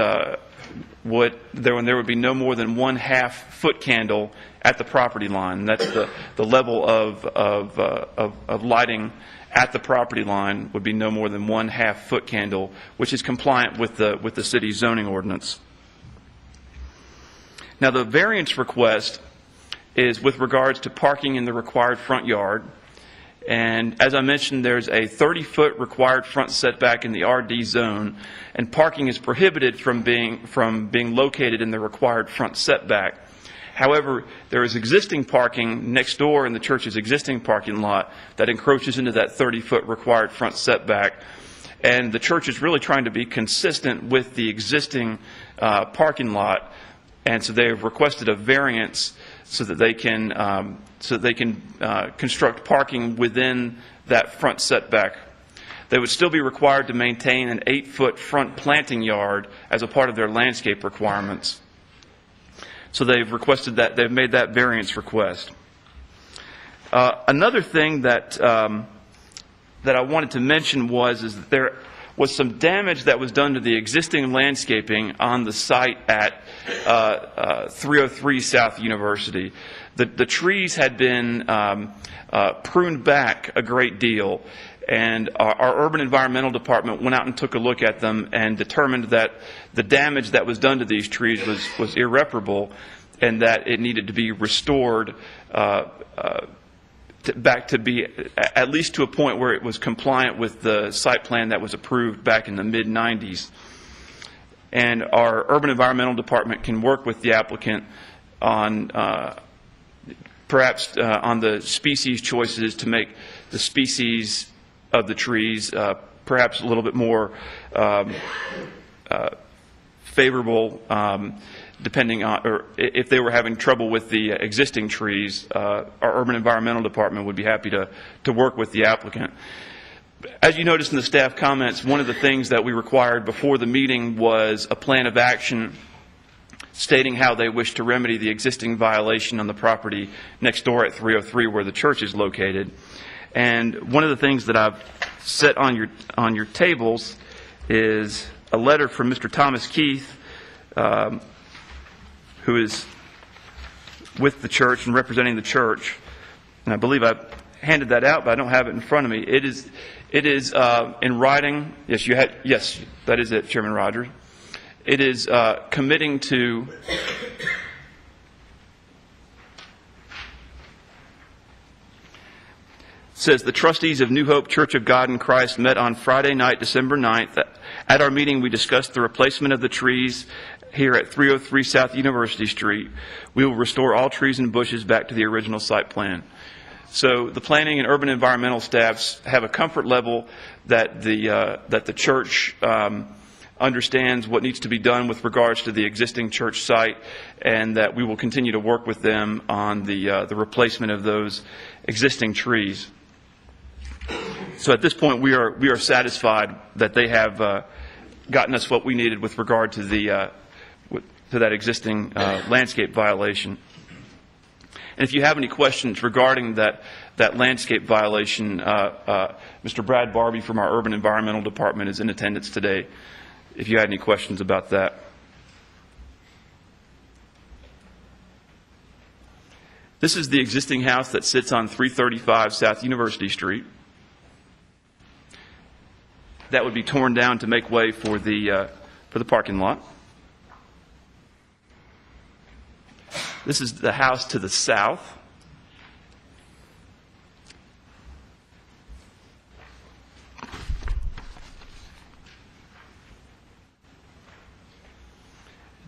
B: there would be no more than 1/2 foot candle at the property line. That's the level of lighting at the property line would be no more than 1/2 foot candle, which is compliant with the city's zoning ordinance. Now, the variance request is with regards to parking in the required front yard. And as I mentioned, there's a 30-foot required front setback in the RD zone, and parking is prohibited from being located in the required front setback. However, there is existing parking next door in the church's existing parking lot that encroaches into that 30-foot required front setback. And the church is really trying to be consistent with the existing parking lot, and so they have requested a variance so that they can construct parking within that front setback. They would still be required to maintain an 8-foot front planting yard as a part of their landscape requirements. So they've requested that, they've made that variance request. Another thing that I wanted to mention is that there was some damage that was done to the existing landscaping on the site at 303 South University. The trees had been pruned back a great deal, and our Urban Environmental Department went out and took a look at them and determined that the damage that was done to these trees was irreparable, and that it needed to be restored back to be at least to a point where it was compliant with the site plan that was approved back in the mid-90s. And our Urban Environmental Department can work with the applicant on perhaps on the species choices to make the species of the trees perhaps a little bit more favorable, depending on, or if they were having trouble with the existing trees, our Urban Environmental Department would be happy to work with the applicant. As you noticed in the staff comments, one of the things that we required before the meeting was a plan of action stating how they wish to remedy the existing violation on the property next door at 303 where the church is located. And one of the things that I've set on your tables is a letter from Mr. Thomas Keith, who is with the church and representing the church. And I believe I've handed that out, but I don't have it in front of me. It is in writing. Yes, that is it, Chairman Rogers. It is committing to says the trustees of New Hope Church of God in Christ met on Friday night, December 9th. At our meeting, we discussed the replacement of the trees here at 303 South University Street. We will restore all trees and bushes back to the original site plan. So the planning and urban environmental staffs have a comfort level that the church understands what needs to be done with regards to the existing church site, and that we will continue to work with them on the replacement of those existing trees. So at this point, we are satisfied that they have gotten us what we needed with regard to to that existing landscape violation. And if you have any questions regarding that landscape violation, Mr. Brad Barbie from our Urban Environmental Department is in attendance today, if you had any questions about that. This is the existing house that sits on 335 South University Street. That would be torn down to make way for the parking lot. This is the house to the south.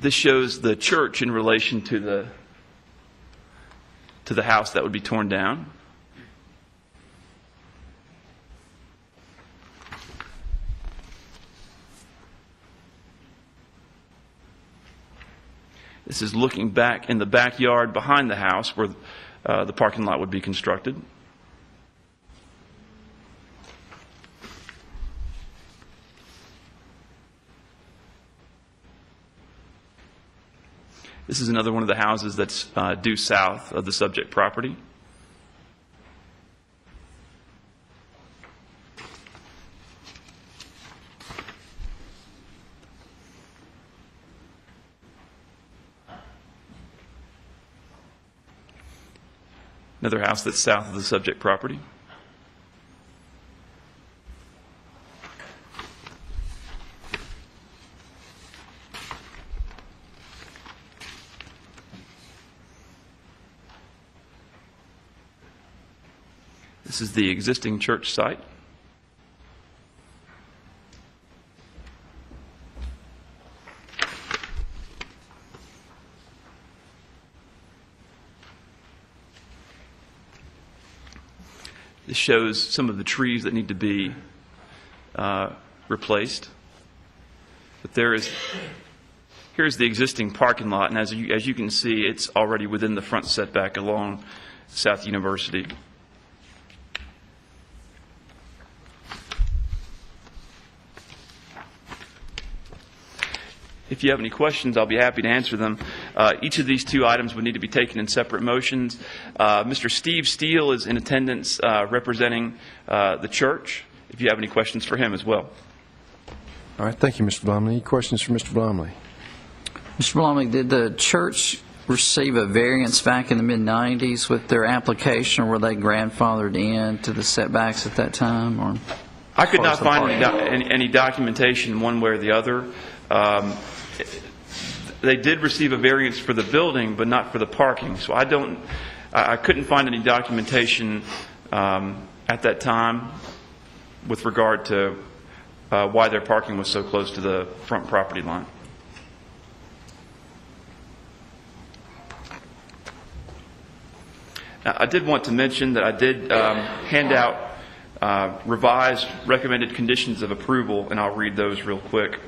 B: This shows the church in relation to the house that would be torn down. This is looking back in the backyard behind the house where the parking lot would be constructed. This is another one of the houses that's due south of the subject property. Another house that's south of the subject property. This is the existing church site. This shows some of the trees that need to be replaced. But here's the existing parking lot, and as you can see, it's already within the front setback along South University. If you have any questions, I'll be happy to answer them. Each of these two items would need to be taken in separate motions. Mr. Steve Steele is in attendance representing the church, if you have any questions for him as well.
A: All right, thank you, Mr. Blomley. Any questions for Mr. Blomley?
F: Mr. Blomley, did the church receive a variance back in the mid-'90s with their application, or were they grandfathered in to the setbacks at that time? Or
B: I could not find any documentation one way or the other. They did receive a variance for the building, but not for the parking. So I couldn't find any documentation at that time with regard to why their parking was so close to the front property line. Now, I did want to mention that I did hand out revised recommended conditions of approval, and I'll read those real quick.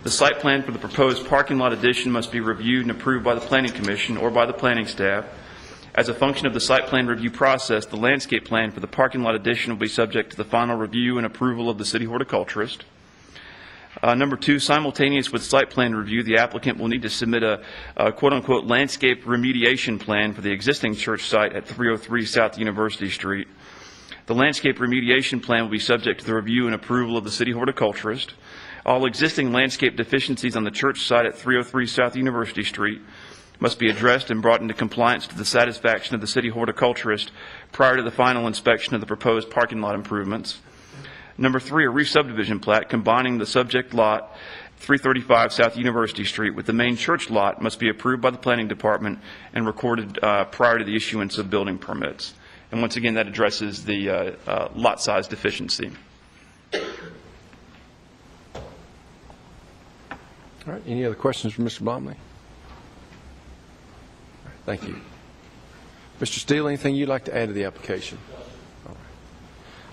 B: The site plan for the proposed parking lot addition must be reviewed and approved by the Planning Commission or by the planning staff. As a function of the site plan review process, the landscape plan for the parking lot addition will be subject to the final review and approval of the city horticulturist. Number two, simultaneous with site plan review, the applicant will need to submit a quote-unquote landscape remediation plan for the existing church site at 303 South University Street. The landscape remediation plan will be subject to the review and approval of the city horticulturist. All existing landscape deficiencies on the church site at 303 South University Street must be addressed and brought into compliance to the satisfaction of the city horticulturist prior to the final inspection of the proposed parking lot improvements. Number three, a re-subdivision plat combining the subject lot 335 South University Street with the main church lot must be approved by the planning department and recorded prior to the issuance of building permits. And once again, that addresses the lot size deficiency.
A: All right, any other questions for Mr. Blomley? Thank you. Mr. Steele, anything you'd like to add to the application? All right.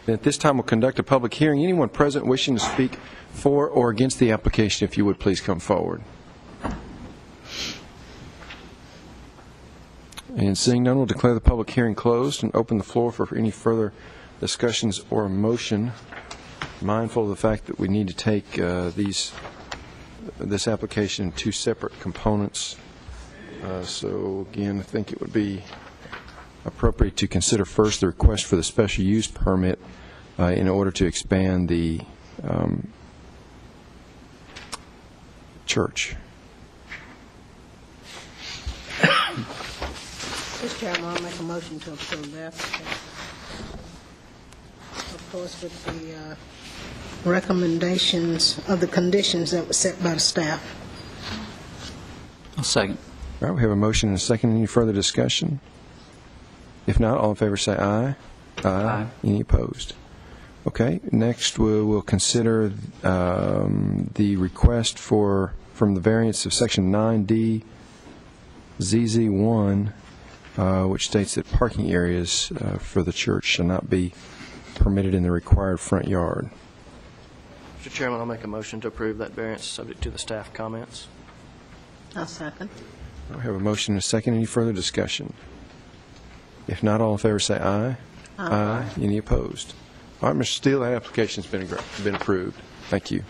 A: Then at this time, we'll conduct a public hearing. Anyone present wishing to speak for or against the application, if you would please come forward. And seeing none, we'll declare the public hearing closed and open the floor for any further discussions or motion, mindful of the fact that we need to take this application in two separate components. So again, I think it would be appropriate to consider first the request for the special use permit in order to expand the church.
C: Mr. Chairman, I'll make a motion to approve that. Of course, with the recommendations of the conditions that were set by the staff.
F: I'll second.
A: All right, we have a motion and a second. Any further discussion? If not, all in favor say aye. Aye. Any opposed? Okay, next we'll consider the request from the variance of Section 9D ZZ1, which states that parking areas for the church shall not be permitted in the required front yard.
G: Mr. Chairman, I'll make a motion to approve that variance subject to the staff comments.
C: I'll second.
A: We have a motion and a second. Any further discussion? If not, all in favor say aye. Aye. Any opposed? All right, Mr. Steele, that application's been approved. Thank you.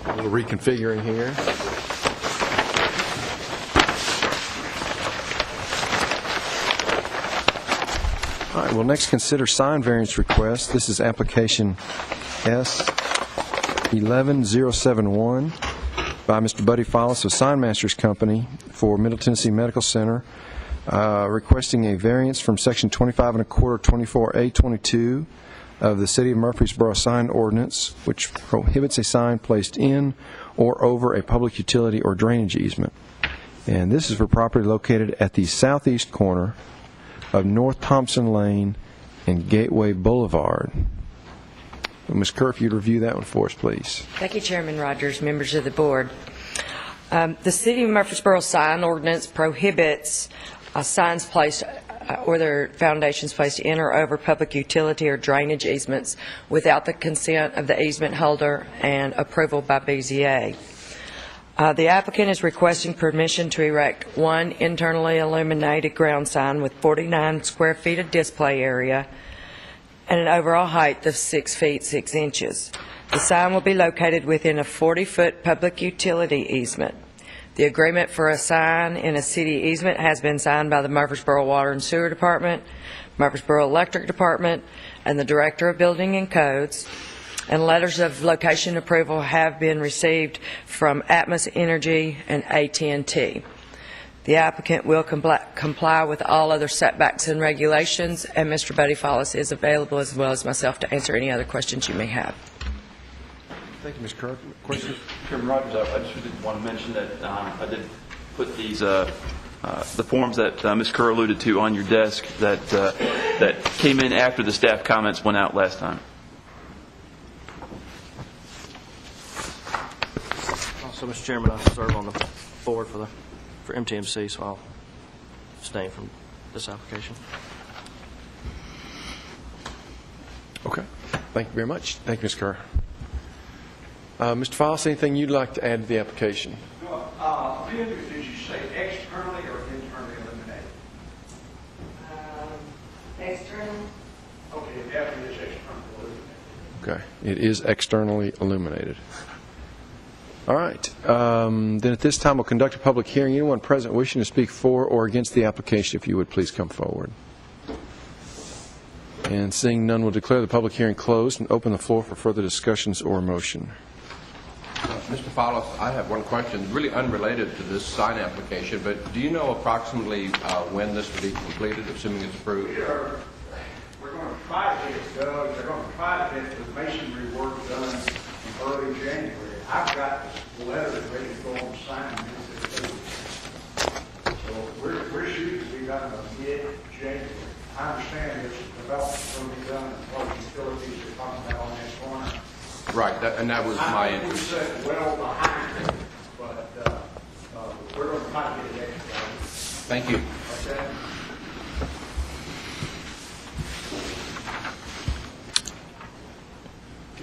A: A little reconfiguring here. All right, we'll next consider sign variance request. This is application S11071 by Mr. Buddy Follis of Sign Masters Company for Middle Tennessee Medical Center, requesting a variance from Section 25 1/4 24A22 of the City of Murfreesboro sign ordinance, which prohibits a sign placed in or over a public utility or drainage easement. And this is for property located at the southeast corner of North Thompson Lane and Gateway Boulevard. Ms. Kerr, if you'd review that one for us, please.
H: Thank you, Chairman Rogers, members of the board. The City of Murfreesboro sign ordinance prohibits signs placed or their foundations placed in or over public utility or drainage easements without the consent of the easement holder and approval by BZA. The applicant is requesting permission to erect one internally illuminated ground sign with 49 square feet of display area and an overall height of 6 feet 6 inches. The sign will be located within a 40-foot public utility easement. The agreement for a sign in a city easement has been signed by the Murfreesboro Water and Sewer Department, Murfreesboro Electric Department, and the Director of Building and Codes, and letters of location approval have been received from Atmos Energy and AT&T. The applicant will comply with all other setbacks and regulations, and Mr. Buddy Follis is available as well as myself to answer any other questions you may have.
A: Thank you, Ms. Kerr. Questions?
B: Chairman Rogers, I just did want to mention that I did put these the forms that Ms. Kerr alluded to on your desk that came in after the staff comments went out last time.
G: Also, Mr. Chairman, I serve on the board for MTMC, so I'll abstain from this application.
A: Okay. Thank you very much. Thank you, Ms. Kerr. Mr. Follis, anything you'd like to add to the application?
I: Did you say externally or internally eliminated?
H: External.
I: Okay, it definitely is externally eliminated.
A: Okay. It is externally illuminated. All right. Then at this time, we'll conduct a public hearing. Anyone present wishing to speak for or against the application, if you would please come forward. And seeing none, we'll declare the public hearing closed and open the floor for further discussions or motion.
E: Mr. Follis, I have one question, really unrelated to this sign application, but do you know approximately when this will be completed, assuming it's approved?
I: We're going to try to get it done. They're going to try to get the masonry work done in early January. I've got the letters ready to go on sign. So we're shooting to be done in mid-January. I understand this development's going to be done in what utilities are talking about on that corner.
E: Right, and that was my interest.
I: We said well behind it, but we're going to try to get it expedited.
E: Thank you.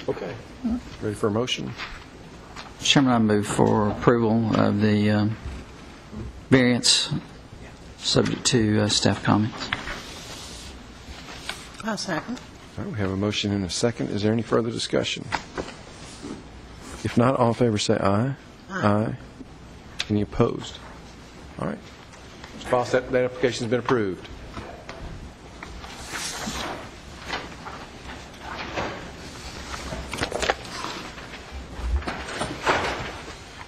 A: Okay. Ready for a motion?
F: Chairman, I move for approval of the variance, subject to staff comments.
C: I'll second.
A: All right, we have a motion and a second. Is there any further discussion? If not, all in favor say aye. Aye. Any opposed? All right. Mr. Foss, that application has been approved.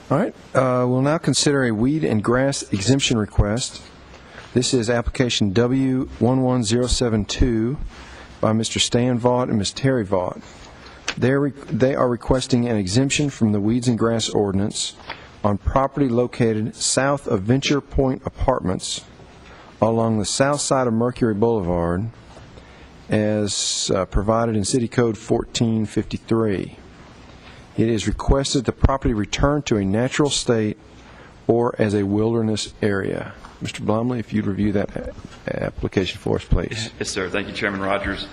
A: All right. We'll now consider a weed and grass exemption request. This is application W11072 by Mr. Stan Vaught and Ms. Terry Vaught. They are requesting an exemption from the weeds and grass ordinance on property located south of Venture Point Apartments along the south side of Mercury Boulevard as provided in City Code 1453. It is requested the property return to a natural state or as a wilderness area. Mr. Blumley, if you'd review that application for us, please.
B: Yes, sir. Thank you, Chairman Rogers.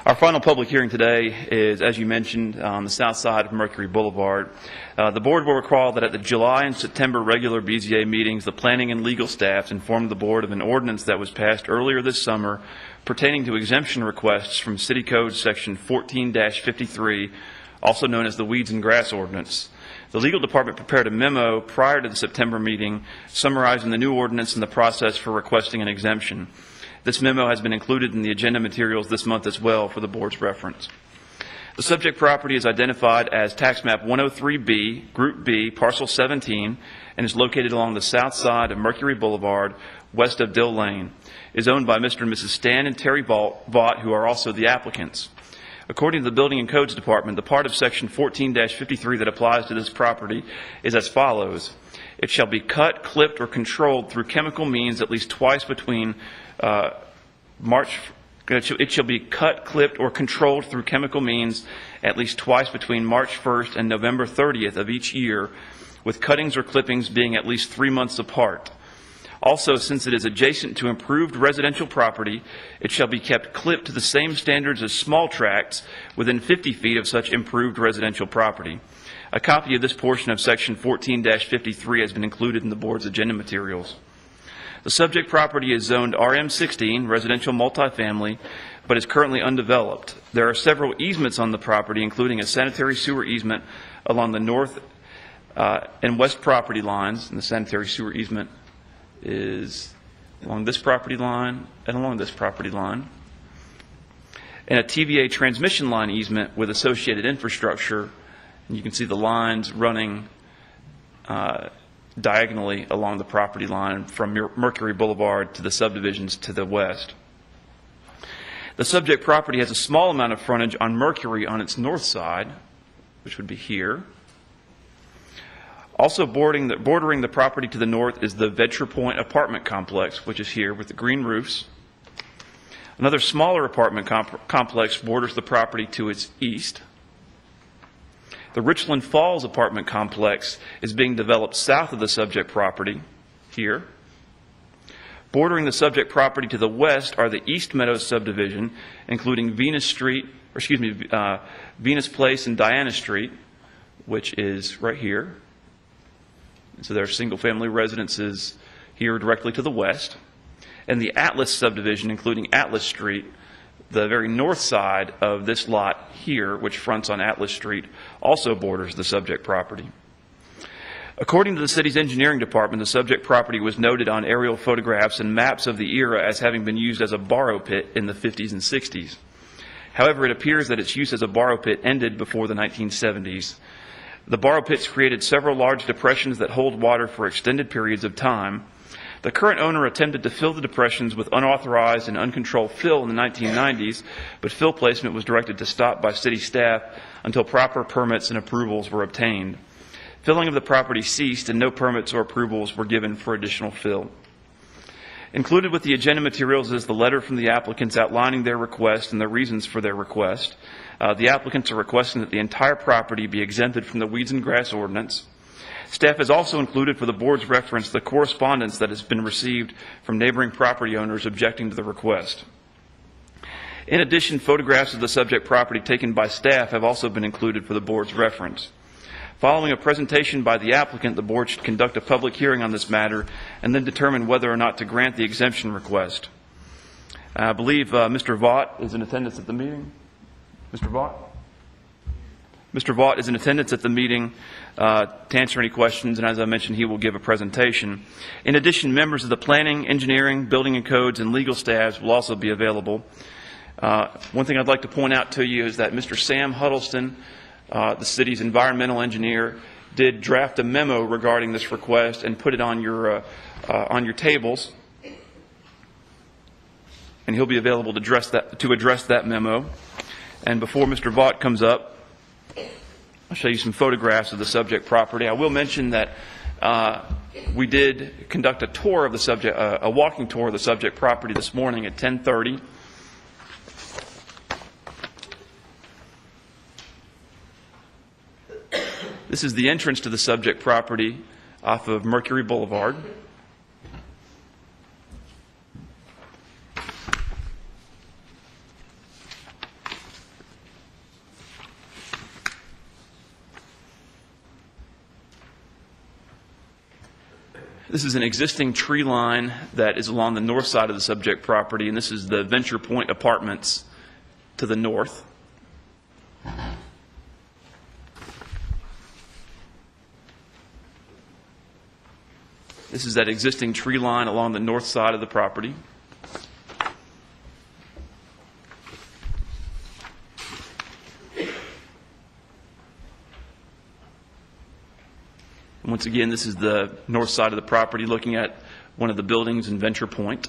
B: Our final public hearing today is, as you mentioned, on the south side of Mercury Boulevard. The board will recall that at the July and September regular BZA meetings, the planning and legal staffs informed the board of an ordinance that was passed earlier this summer pertaining to exemption requests from City Code Section 14-53, also known as the Weeds and Grass Ordinance. The legal department prepared a memo prior to the September meeting summarizing the new ordinance and the process for requesting an exemption. This memo has been included in the agenda materials this month as well for the board's reference. The subject property is identified as Tax Map 103B, Group B, Parcel 17, and is located along the south side of Mercury Boulevard, west of Dill Lane. It is owned by Mr. and Mrs. Stan and Terry Vaught, who are also the applicants. According to the Building and Codes Department, the part of Section 14-53 that applies to this property is as follows. It shall be cut, clipped, or controlled through chemical means at least twice between It shall be cut, clipped, or controlled through chemical means at least twice between March 1st and November 30th of each year, with cuttings or clippings being at least 3 months apart. Also, since it is adjacent to improved residential property, it shall be kept clipped to the same standards as small tracts within 50 feet of such improved residential property. A copy of this portion of Section 14-53 has been included in the Board's agenda materials. The subject property is zoned RM16, residential multifamily, but is currently undeveloped. There are several easements on the property, including a sanitary sewer easement along the north and west property lines, and the sanitary sewer easement is along this property line and along this property line, and a TVA transmission line easement with associated infrastructure. And you can see the lines running diagonally along the property line from Mercury Boulevard to the subdivisions to the west. The subject property has a small amount of frontage on Mercury on its north side, which would be here. Also bordering the property to the north is the Venture Point apartment complex, which is here with the green roofs. Another smaller apartment complex borders the property to its east. The Richland Falls apartment complex is being developed south of the subject property here. Bordering the subject property to the west are the East Meadows subdivision, including Venus Place and Diana Street, which is right here. So there are single-family residences here directly to the west. And the Atlas subdivision, including Atlas Street, the very north side of this lot here, which fronts on Atlas Street, also borders the subject property. According to the city's engineering department, the subject property was noted on aerial photographs and maps of the era as having been used as a borrow pit in the 50s and 60s. However, it appears that its use as a borrow pit ended before the 1970s. The borrow pits created several large depressions that hold water for extended periods of time. The current owner attempted to fill the depressions with unauthorized and uncontrolled fill in the 1990s, but fill placement was directed to stop by city staff until proper permits and approvals were obtained. Filling of the property ceased and no permits or approvals were given for additional fill. Included with the agenda materials is the letter from the applicants outlining their request and the reasons for their request. The applicants are requesting that the entire property be exempted from the weeds and grass ordinance. Staff has also included for the board's reference the correspondence that has been received from neighboring property owners objecting to the request. In addition, photographs of the subject property taken by staff have also been included for the board's reference. Following a presentation by the applicant, the board should conduct a public hearing on this matter and then determine whether or not to grant the exemption request. I believe Mr. Vaught is in attendance at the meeting. Mr. Vaught? Mr. Vaught is in attendance at the meeting to answer any questions, and as I mentioned, he will give a presentation. In addition, members of the planning, engineering, building and codes, and legal staffs will also be available. One thing I'd like to point out to you is that Mr. Sam Huddleston, the city's environmental engineer, did draft a memo regarding this request and put it on your tables, and he'll be available to address that memo. And before Mr. Vaught comes up, I'll show you some photographs of the subject property. I will mention that we did conduct a tour of the subject, a walking tour of the subject property this morning at 10:30. This is the entrance to the subject property off of Mercury Boulevard. This is an existing tree line that is along the north side of the subject property, and this is the Venture Point Apartments to the north. This is that existing tree line along the north side of the property. And once again, this is the north side of the property looking at one of the buildings in Venture Point.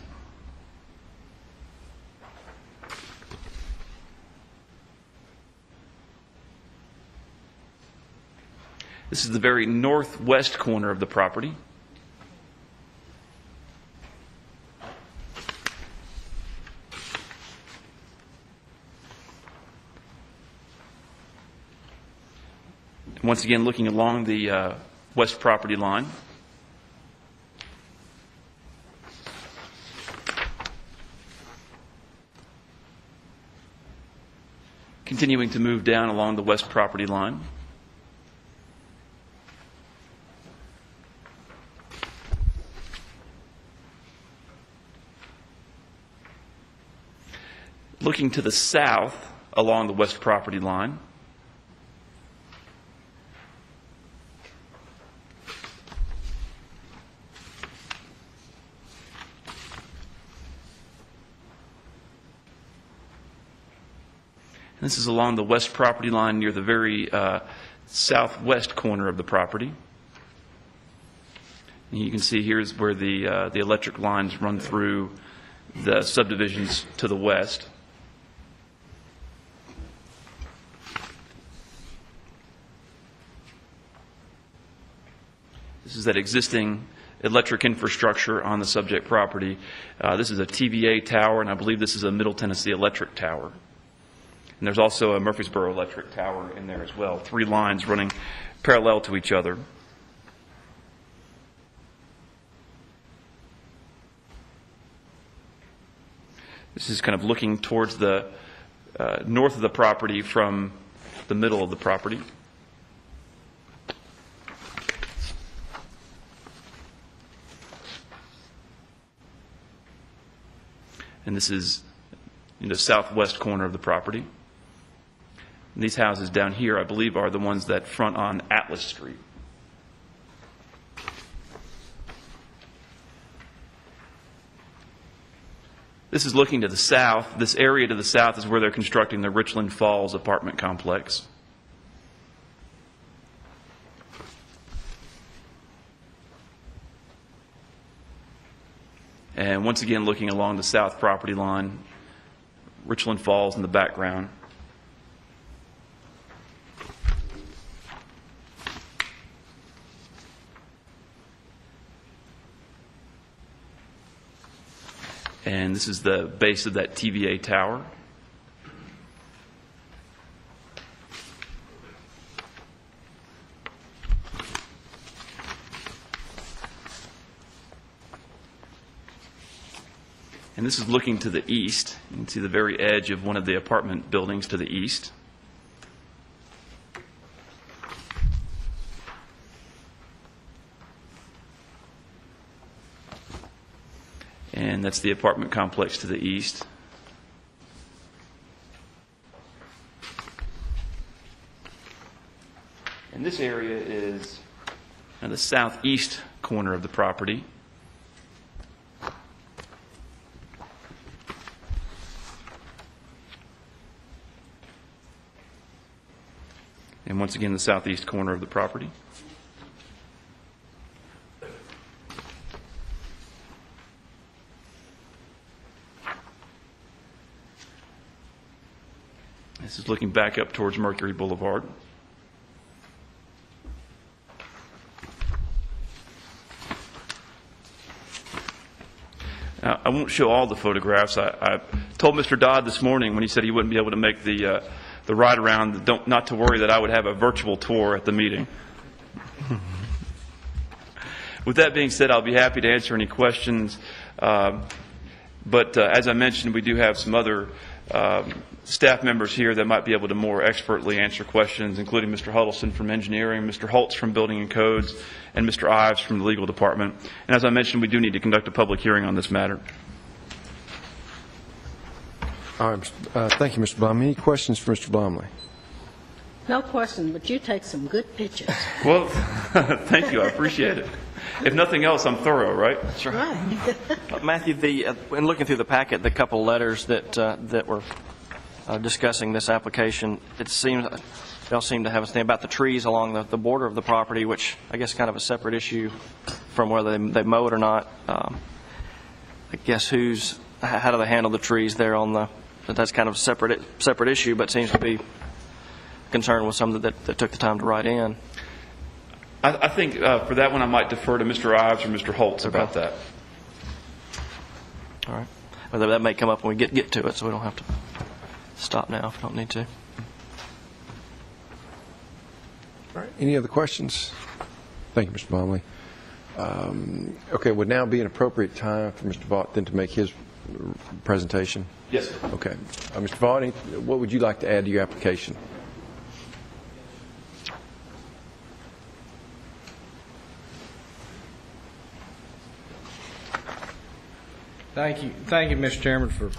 B: This is the very northwest corner of the property. Once again, looking along the west property line. Continuing to move down along the west property line. Looking to the south along the west property line. This is along the west property line near the very southwest corner of the property. And you can see here's where the electric lines run through the subdivisions to the west. This is that existing electric infrastructure on the subject property. This is a TVA tower, and I believe this is a Middle Tennessee Electric tower. And there's also a Murfreesboro Electric tower in there as well. 3 lines running parallel to each other. This is kind of looking towards the north of the property from the middle of the property. And this is in the southwest corner of the property. And these houses down here, I believe, are the ones that front on Atlas Street. This is looking to the south. This area to the south is where they're constructing the Richland Falls apartment complex. And once again, looking along the south property line, Richland Falls in the background. And this is the base of that TVA tower. And this is looking to the east. You can see the very edge of one of the apartment buildings to the east. And that's the apartment complex to the east. And this area is in the southeast corner of the property. And once again, the southeast corner of the property. This is looking back up towards Mercury Boulevard. Now, I won't show all the photographs. I told Mr. Dodd this morning when he said he wouldn't be able to make the ride around, not to worry that I would have a virtual tour at the meeting. With that being said, I'll be happy to answer any questions. But as I mentioned, we do have some other staff members here that might be able to more expertly answer questions, including Mr. Huddleston from Engineering, Mr. Holtz from Building and Codes, and Mr. Ives from the Legal Department. And as I mentioned, we do need to conduct a public hearing on this matter.
A: All right. Thank you, Mr. Blomley. Any questions for Mr. Blomley?
C: No question, but you take some good pictures.
B: Well, thank you. I appreciate it. If nothing else, I'm thorough, right?
G: That's
C: Right.
G: Matthew, in looking through the packet, the couple letters that were discussing this application, it seems they all seem to have a thing about the trees along the border of the property, which I guess is kind of a separate issue from whether they mow it or not. I guess how do they handle the trees there on the? That's kind of a separate issue, but seems to be concerned with some that took the time to write in.
B: I think for that one, I might defer to Mr. Ives or Mr. Holtz about that.
G: All right. Well, that may come up when we get to it, so we don't have to stop now if we don't need to.
A: All right. Any other questions? Thank you, Mr. Bomley. Okay, would now be an appropriate time for Mr. Vaught then to make his presentation?
B: Yes, sir.
A: Okay. Mr. Vaught, what would you like to add to your application?
J: Thank you, Mr. Chairman, for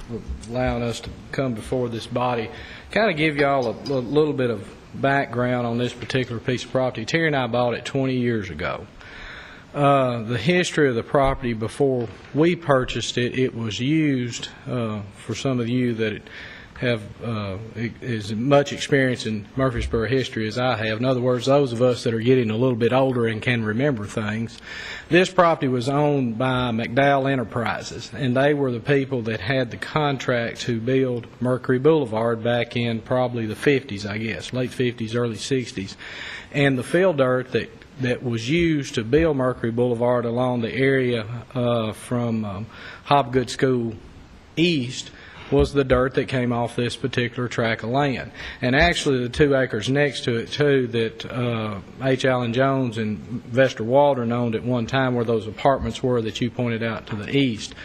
J: allowing us to come before this body. Kind of give you all a little bit of background on this particular piece of property. Terry and I bought it 20 years ago. The history of the property before we purchased it, it was used, for some of you that have as much experience in Murfreesboro history as I have. In other words, those of us that are getting a little bit older and can remember things. This property was owned by McDowell Enterprises, and they were the people that had the contract to build Mercury Boulevard back in probably the 50s, I guess, late 50s, early 60s. And the fill dirt that was used to build Mercury Boulevard along the area from Hobgood School east was the dirt that came off this particular tract of land. And actually the 2 acres next to it too that H. Allen Jones and Vester Waldron owned at one time, where those apartments were that you pointed out to the east,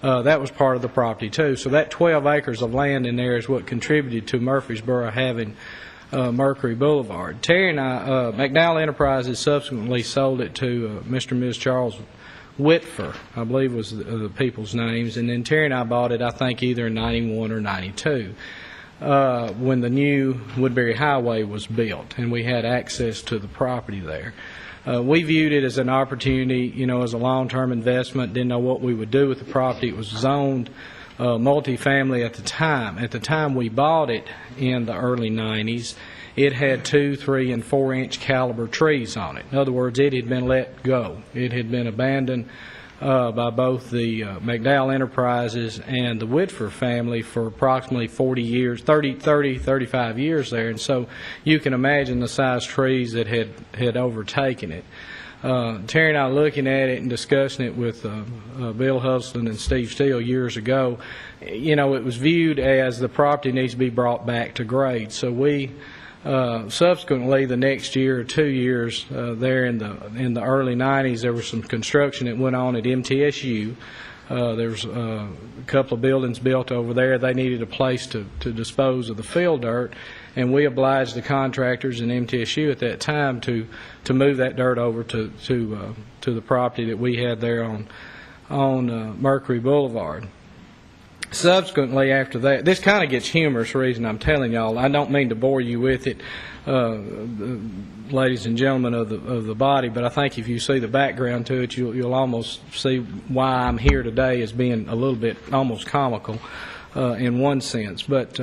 J: that was part of the property too. So that 12 acres of land in there is what contributed to Murfreesboro having Mercury Boulevard. Terry and I, McDowell Enterprises subsequently sold it to Mr. and Ms. Charles Whitfer, I believe was the people's names, and then Terry and I bought it, I think, either in 91 or 92, when the new Woodbury Highway was built, and we had access to the property there. We viewed it as an opportunity, as a long-term investment, didn't know what we would do with the property. It was zoned multifamily at the time. At the time we bought it in the early 90s, it had 2, 3, and 4-inch caliber trees on it. In other words, it had been let go. It had been abandoned by both the McDowell Enterprises and the Whitfer family for approximately 40 years, 35 years there. And so you can imagine the size trees that had overtaken it. Terry and I looking at it and discussing it with Bill Huddleston and Steve Steele years ago, it was viewed as the property needs to be brought back to grade. So we subsequently, the next year or 2 years there in the early 90s, there was some construction that went on at MTSU. There was a couple of buildings built over there. They needed a place to dispose of the fill dirt, and we obliged the contractors in MTSU at that time to move that dirt over to the property that we had there on Mercury Boulevard. Subsequently, after that, this kind of gets humorous, the reason I'm telling y'all. I don't mean to bore you with it, ladies and gentlemen of the body, but I think if you see the background to it, you'll almost see why I'm here today as being a little bit almost comical in one sense. But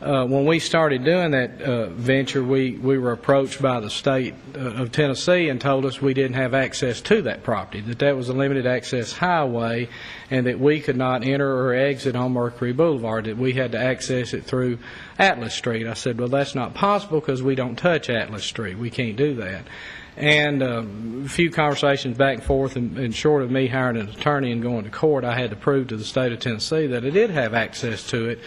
J: when we started doing that venture, we were approached by the state of Tennessee and told us we didn't have access to that property, that was a limited access highway, and that we could not enter or exit on Mercury Boulevard, that we had to access it through Atlas Street. I said, well, that's not possible because we don't touch Atlas Street. We can't do that. And a few conversations back and forth, and short of me hiring an attorney and going to court, I had to prove to the state of Tennessee that I did have access to it,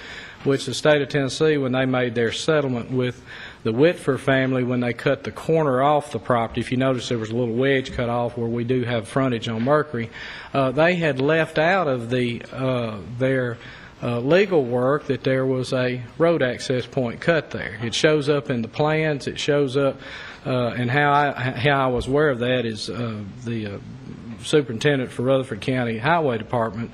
J: which the state of Tennessee, when they made their settlement with the Whitfer family, when they cut the corner off the property, if you notice there was a little wedge cut off where we do have frontage on Mercury, they had left out of their legal work that there was a road access point cut there. It shows up in the plans, it shows up, and how I was aware of that is the superintendent for Rutherford County Highway Department,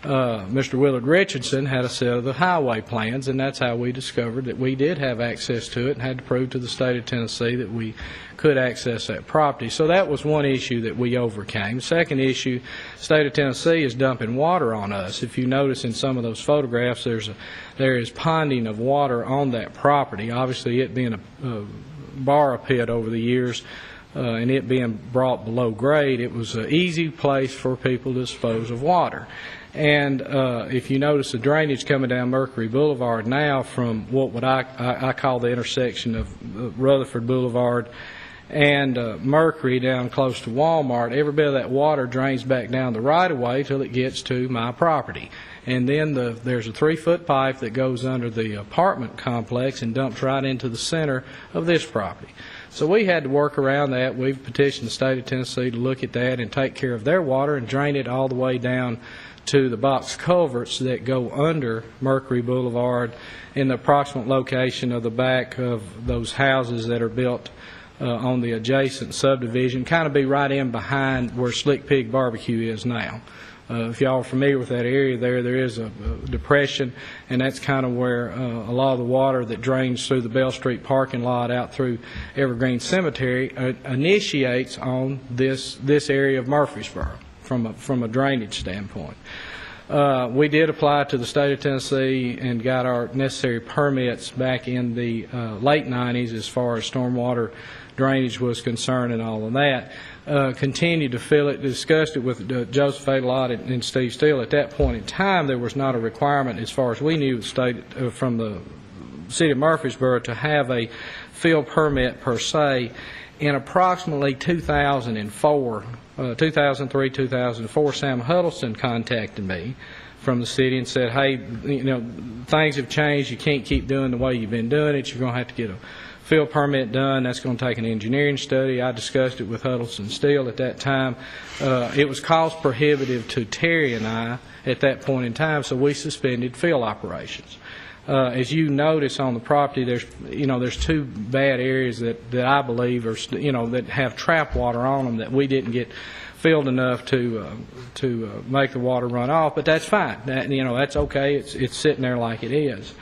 J: Mr. Willard Richardson, had a set of the highway plans, and that's how we discovered that we did have access to it and had to prove to the state of Tennessee that we could access that property. So that was one issue that we overcame. Second issue, the state of Tennessee is dumping water on us. If you notice in some of those photographs, there is ponding of water on that property. Obviously, it being a borrow pit over the years, and it being brought below grade, it was an easy place for people to dispose of water. And if you notice the drainage coming down Mercury Boulevard now from what would I call the intersection of Rutherford Boulevard and Mercury down close to Walmart, every bit of that water drains back down the right-of-way till it gets to my property. And then there's a 3-foot pipe that goes under the apartment complex and dumps right into the center of this property. So we had to work around that. We've petitioned the state of Tennessee to look at that and take care of their water and drain it all the way down to the box culverts that go under Mercury Boulevard in the approximate location of the back of those houses that are built on the adjacent subdivision, kind of be right in behind where Slick Pig Barbecue is now. If y'all are familiar with that area there is a depression, and that's kind of where a lot of the water that drains through the Bell Street parking lot out through Evergreen Cemetery initiates on this area of Murfreesboro from a drainage standpoint. We did apply to the state of Tennessee and got our necessary permits back in the late 90s as far as stormwater drainage was concerned and all of that. Continued to fill it, discussed it with Joseph Adelot and Steve Steele. At that point in time, there was not a requirement, as far as we knew, from the city of Murfreesboro to have a field permit per se. In approximately 2004, 2003, 2004, Sam Huddleston contacted me from the city and said, hey, things have changed. You can't keep doing the way you've been doing it. You're going to have to get a field permit done. That's going to take an engineering study. I discussed it with Huddleston Steele at that time. It was cost prohibitive to Terry and I at that point in time, so we suspended field operations. As you notice on the property, there's two bad areas that I believe are that have trap water on them that we didn't get filled enough to make the water run off. But that's fine. That's okay. It's sitting there like it is.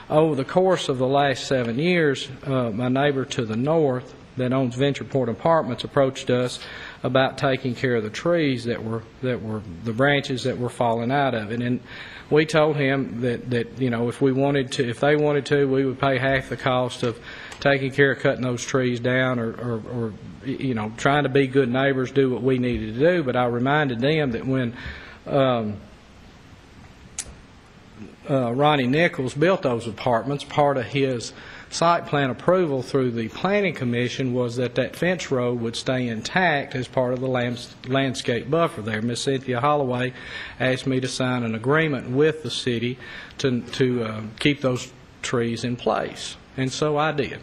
J: Over the course of the last 7 years, my neighbor to the north that owns Ventureport Apartments approached us about taking care of the trees that were the branches that were falling out of it. And we told him that if they wanted to, we would pay half the cost of taking care of cutting those trees down or trying to be good neighbors, do what we needed to do. But I reminded them that when Ronnie Nichols built those apartments, part of his site plan approval through the Planning Commission was that fence row would stay intact as part of the landscape buffer there. Miss Cynthia Holloway asked me to sign an agreement with the city to keep those trees in place, and so I did.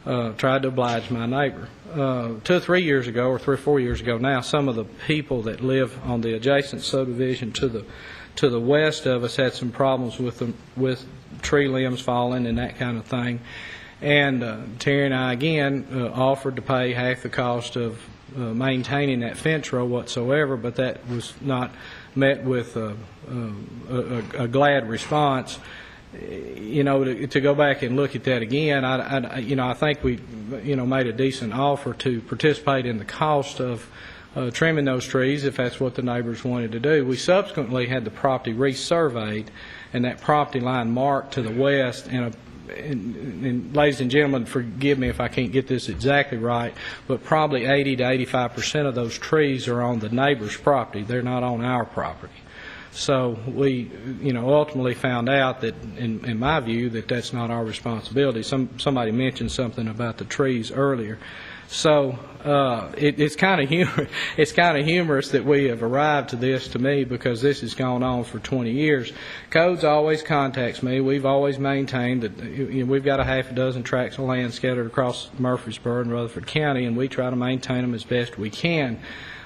J: Tried to oblige my neighbor. 2 or 3 years ago, or 3 or 4 years ago now, some of the people that live on the adjacent subdivision to the west of us had some problems with tree limbs falling and that kind of thing. And Terry and I again offered to pay half the cost of maintaining that fence row whatsoever, but that was not met with a glad response. To go back and look at that again, I think we made a decent offer to participate in the cost of trimming those trees if that's what the neighbors wanted to do. We subsequently had the property resurveyed and that property line marked to the west, and ladies and gentlemen, forgive me if I can't get this exactly right, but probably 80 to 85% of those trees are on the neighbor's property. They're not on our property. So we, ultimately found out that, in my view, that's not our responsibility. Somebody mentioned something about the trees earlier. So it's kind of humorous that we have arrived to this, to me, because this has gone on for 20 years. Codes always contacts me. We've always maintained that we've got a half a dozen tracts of land scattered across Murfreesboro and Rutherford County, and we try to maintain them as best we can.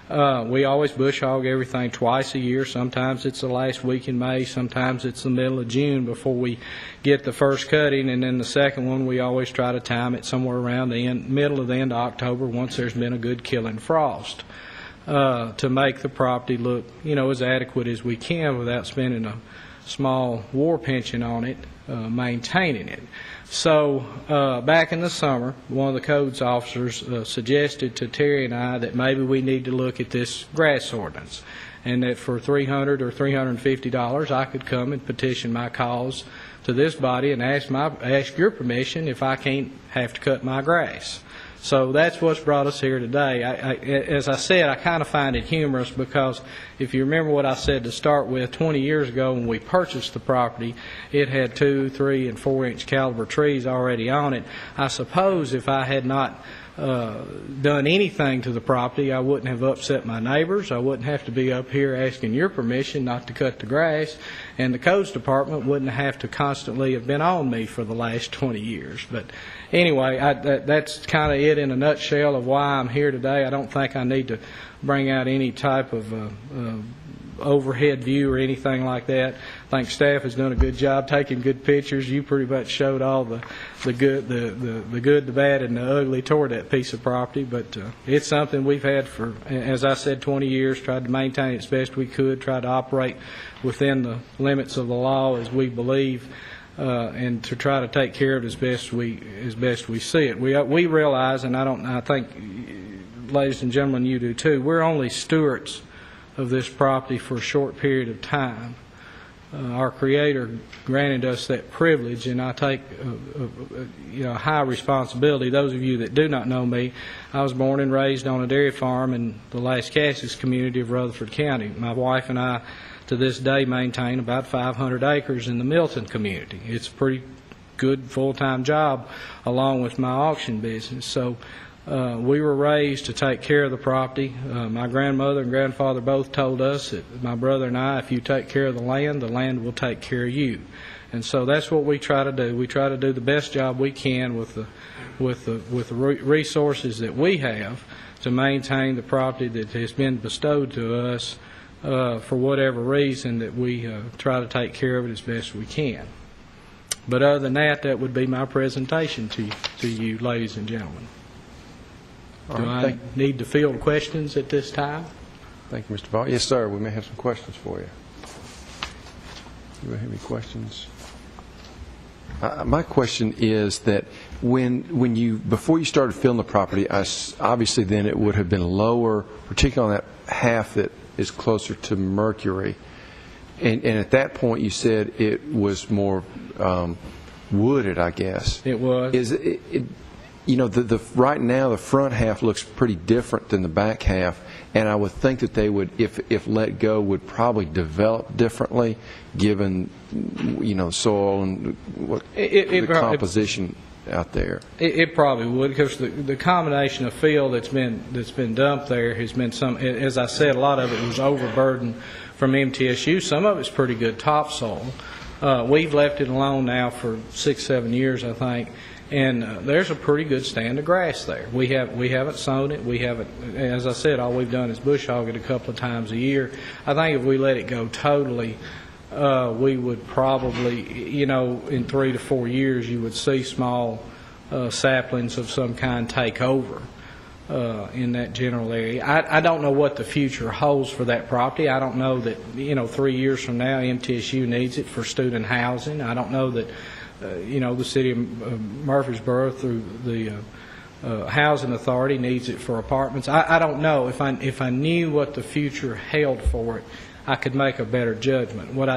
J: We always bush hog everything twice a year. Sometimes it's the last week in May. Sometimes it's the middle of June before we get the first cutting. And then the second one, we always try to time it somewhere around the middle of the end of October once there's been a good killing frost to make the property look, as adequate as we can without spending a small war pension on it, maintaining it. So back in the summer, one of the codes officers suggested to Terry and I that maybe we need to look at this grass ordinance, and that for $300 or $350 I could come and petition my cause to this body and ask your permission if I can't have to cut my grass. So that's what's brought us here today. As I said, I kind of find it humorous because if you remember what I said to start with, 20 years ago when we purchased the property, it had 2, 3, and 4 inch caliber trees already on it. I suppose if I had not done anything to the property, I wouldn't have upset my neighbors. I wouldn't have to be up here asking your permission not to cut the grass, and the codes department wouldn't have to constantly have been on me for the last 20 years. But anyway, that's kind of it in a nutshell of why I'm here today. I don't think I need to bring out any type of overhead view or anything like that. I think staff has done a good job taking good pictures. You pretty much showed all the good, the bad, and the ugly toward that piece of property. But it's something we've had for, as I said, 20 years. Tried to maintain it as best we could. Tried to operate within the limits of the law as we believe, and to try to take care of it as best we see it. We realize, and I think, ladies and gentlemen, you do too. We're only stewards of this property for a short period of time. Our Creator granted us that privilege, and I take high responsibility. Those of you that do not know me, I was born and raised on a dairy farm in the Lascassas community of Rutherford County. My wife and I, to this day, maintain about 500 acres in the Milton community. It's a pretty good full-time job along with my auction business. So we were raised to take care of the property. My grandmother and grandfather both told us that, my brother and I, if you take care of the land will take care of you. And so that's what we try to do. We try to do the best job we can with the resources that we have to maintain the property that has been bestowed to us for whatever reason, that we try to take care of it as best we can. But other than that, that would be my presentation to you, ladies and gentlemen. Do I need to field questions at this time?
A: Thank you, Mr. Vaught. Yes, sir. We may have some questions for you. Do we have any questions? My question is that before you started filling the property, obviously then it would have been lower, particularly on that half that is closer to Mercury. And at that point you said it was more wooded, I guess.
J: It was.
A: Right now the front half looks pretty different than the back half, and I would think that they would, if let go, would probably develop differently, given soil and the composition out there.
J: It probably would, because the combination of field that's been dumped there has been some. As I said, a lot of it was overburdened from MTSU. Some of it's pretty good topsoil. We've left it alone now for 6-7 years, I think. And there's a pretty good stand of grass there. We haven't sown it. We haven't, as I said, all we've done is bush hog it a couple of times a year. I think if we let it go totally, we would probably, in 3 to 4 years, you would see small saplings of some kind take over in that general area. I don't know what the future holds for that property. I don't know that, 3 years from now, MTSU needs it for student housing. I don't know that the city of Murfreesboro, through the housing authority, needs it for apartments. I don't know. If I knew what the future held for it, I could make a better judgment. What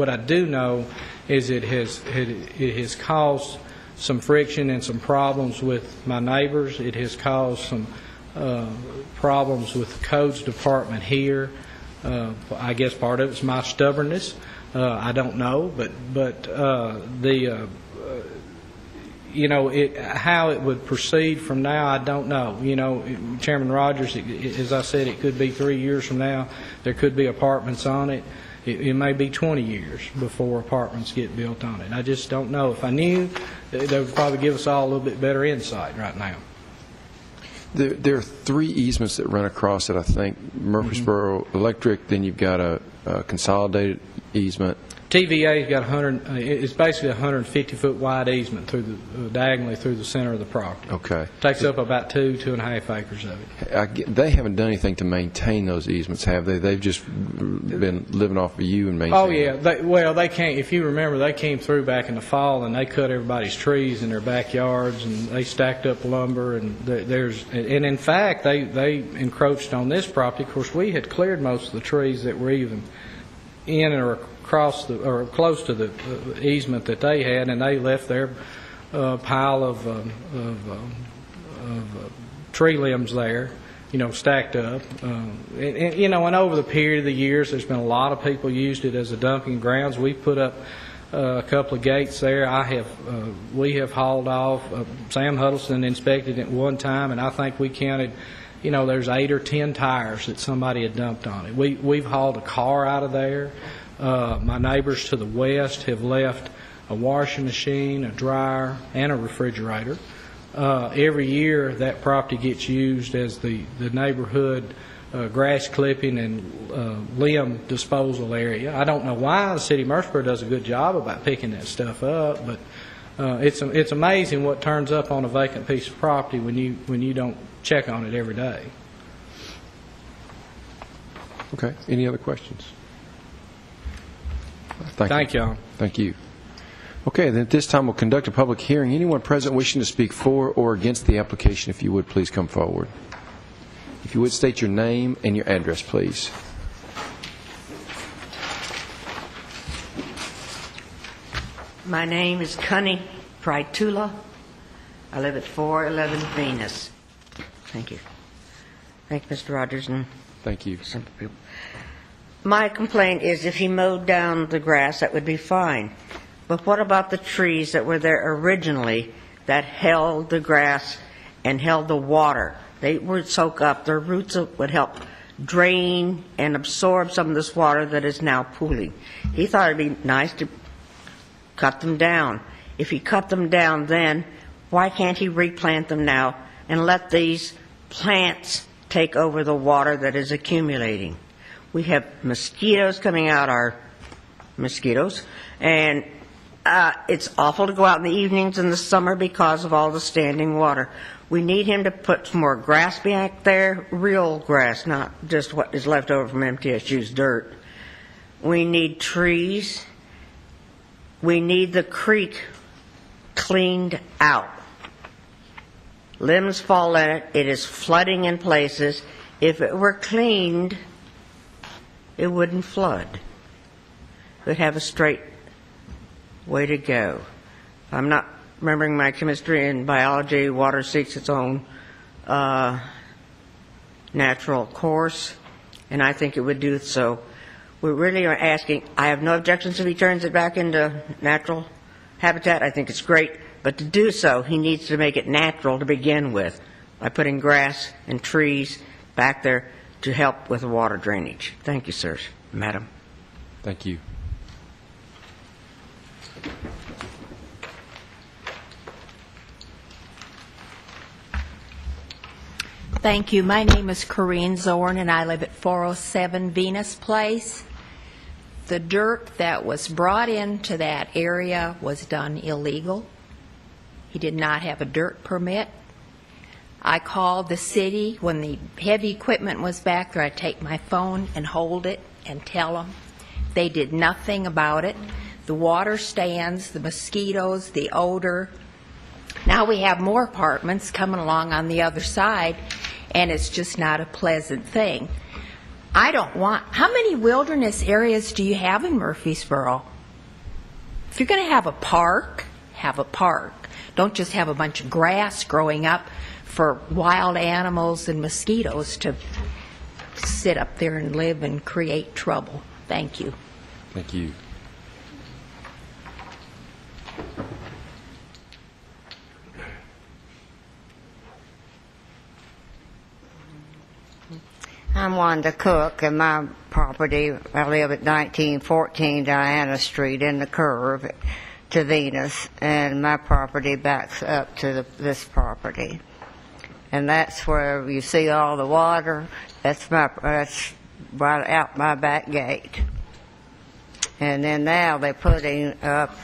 J: I do know is it has caused some friction and some problems with my neighbors. It has caused some problems with the codes department here. I guess part of it's my stubbornness. I don't know, but how it would proceed from now, I don't know. Chairman Rogers, as I said, it could be 3 years from now. There could be apartments on it. It may be 20 years before apartments get built on it. I just don't know. If I knew, they would probably give us all a little bit better insight right now.
A: There are 3 easements that run across it, I think. Murfreesboro Electric, then you've got a consolidated easement.
J: TVA's got it's basically a 150-foot wide easement diagonally through the center of the property.
A: Okay.
J: Takes up about 2.5 acres of it.
A: They haven't done anything to maintain those easements, have they? They've just been living off of you and maintaining.
J: Oh yeah. They can't. If you remember, they came through back in the fall and they cut everybody's trees in their backyards, and they stacked up lumber, and in fact they encroached on this property. Of course, we had cleared most of the trees that were even in or across or close to the easement that they had, and they left their pile of tree limbs there, stacked up. And over the period of the years, there's been a lot of people used it as a dumping grounds. We put up a couple of gates there. We have hauled off. Sam Huddleston inspected it one time, and I think we counted, there's 8 or 10 tires that somebody had dumped on it. We've hauled a car out of there. My neighbors to the west have left a washing machine, a dryer, and a refrigerator. Every year that property gets used as the neighborhood grass clipping and limb disposal area. I don't know why. The city of Murfreesboro does a good job about picking that stuff up, but it's amazing what turns up on a vacant piece of property when you don't check on it every day.
A: Okay. Any other questions?
J: Thank you.
A: Thank you. Okay, then at this time we'll conduct a public hearing. Anyone present wishing to speak for or against the application, if you would, please come forward. If you would, state your name and your address, please.
K: My name is Connie Prytula. I live at 411 Venus. Thank you. Thank you, Mr. Rogers. And
A: Thank you.
K: my complaint is if he mowed down the grass, that would be fine. But what about the trees that were there originally that held the grass and held the water? They would soak up. Their roots would help drain and absorb some of this water that is now pooling. He thought it'd be nice to cut them down. If he cut them down then, why can't he replant them now and let these plants take over the water that is accumulating? We have mosquitoes coming out, our mosquitoes, and it's awful to go out in the evenings in the summer because of all the standing water. We need him to put some more grass back there, real grass, not just what is left over from MTSU's dirt. We need trees. We need the creek cleaned out. Limbs fall in it. It is flooding in places. If it were cleaned, it wouldn't flood. It would have a straight way to go. I'm not remembering my chemistry and biology. Water seeks its own natural course, and I think it would do so. We really are asking, I have no objections if he turns it back into natural habitat. I think it's great, but to do so, he needs to make it natural to begin with by putting grass and trees back there to help with the water drainage. Thank you, sir, madam.
A: Thank you.
L: Thank you. My name is Corinne Zorn, and I live at 407 Venus Place. The dirt that was brought into that area was done illegal. He did not have a dirt permit. I called the city when the heavy equipment was back there. I take my phone and hold it and tell them. They did nothing about it. The water stands, the mosquitoes, the odor. Now we have more apartments coming along on the other side, and it's just not a pleasant thing. How many wilderness areas do you have in Murfreesboro? If you're going to have a park, have a park. Don't just have a bunch of grass growing up for wild animals and mosquitoes to sit up there and live and create trouble. Thank you.
A: Thank you.
M: I'm Wanda Cook, and my property, I live at 1914 Diana Street in the curve to Venus, and my property backs up to this property. And that's where you see all the water. That's right out my back gate. And then now they're putting up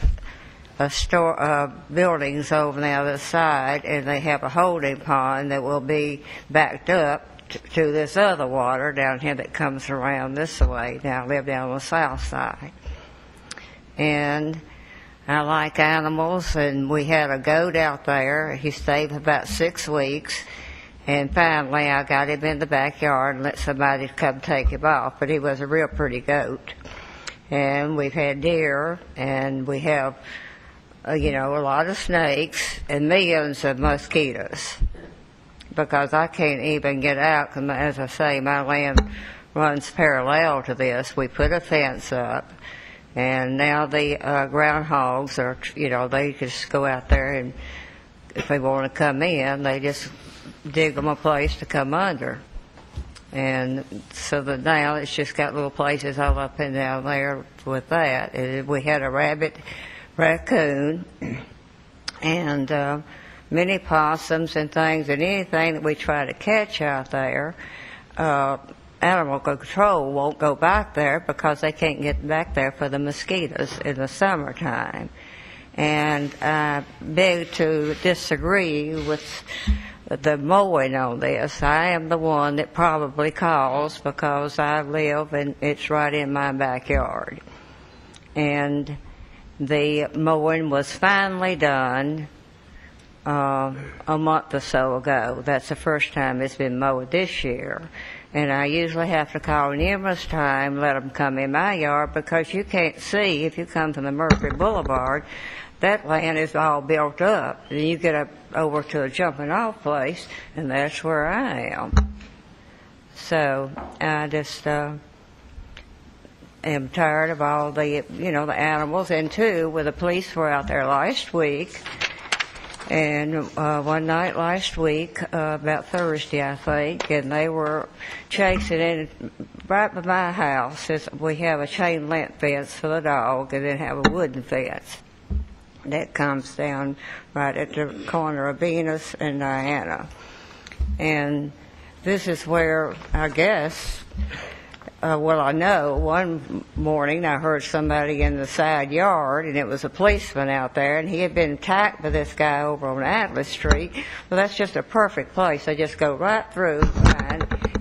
M: buildings over on the other side, and they have a holding pond that will be backed up to this other water down here that comes around this way. Now I live down on the south side. And I like animals, and we had a goat out there. He stayed for about 6 weeks, and finally I got him in the backyard and let somebody come take him off. But he was a real pretty goat. And we've had deer, and we have, a lot of snakes and millions of mosquitoes. Because I can't even get out, because as I say, my land runs parallel to this. We put a fence up, And now the groundhogs are, they just go out there, and if they want to come in, they just dig them a place to come under. And so now it's just got little places all up and down there with that. We had a raccoon, and many possums and things, and anything that we try to catch out there, animal control won't go back there because they can't get back there for the mosquitoes in the summertime. And I beg to disagree with the mowing on this. I am the one that probably calls because I live and it's right in my backyard. And the mowing was finally done a month or so ago. That's the first time it's been mowed this year. And I usually have to call numerous times, let them come in my yard, because you can't see if you come from the Mercury Boulevard. That land is all built up. And you get up over to a jumping off place, and that's where I am. So I just am tired of all the, the animals. And two, when the police were out there last week, and one night last week, about Thursday, I think, and they were chasing in right by my house. We have a chain link fence for the dog, and then have a wooden fence that comes down right at the corner of Venus and Diana. And this is where, I guess, I know one morning I heard somebody in the side yard, and it was a policeman out there, and he had been attacked by this guy over on Atlas Street. Well, that's just a perfect place. They just go right through,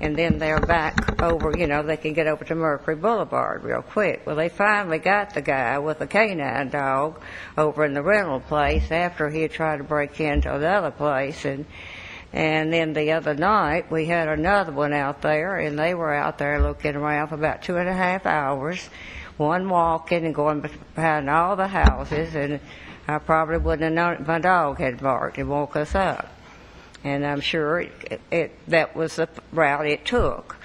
M: and then they're back over, they can get over to Mercury Boulevard real quick. Well, they finally got the guy with the canine dog over in the rental place after he had tried to break into another place. And then the other night, we had another one out there, and they were out there looking around for about 2.5 hours, one walking and going behind all the houses, and I probably wouldn't have known if my dog had barked and woke us up. And I'm sure that was the route it took.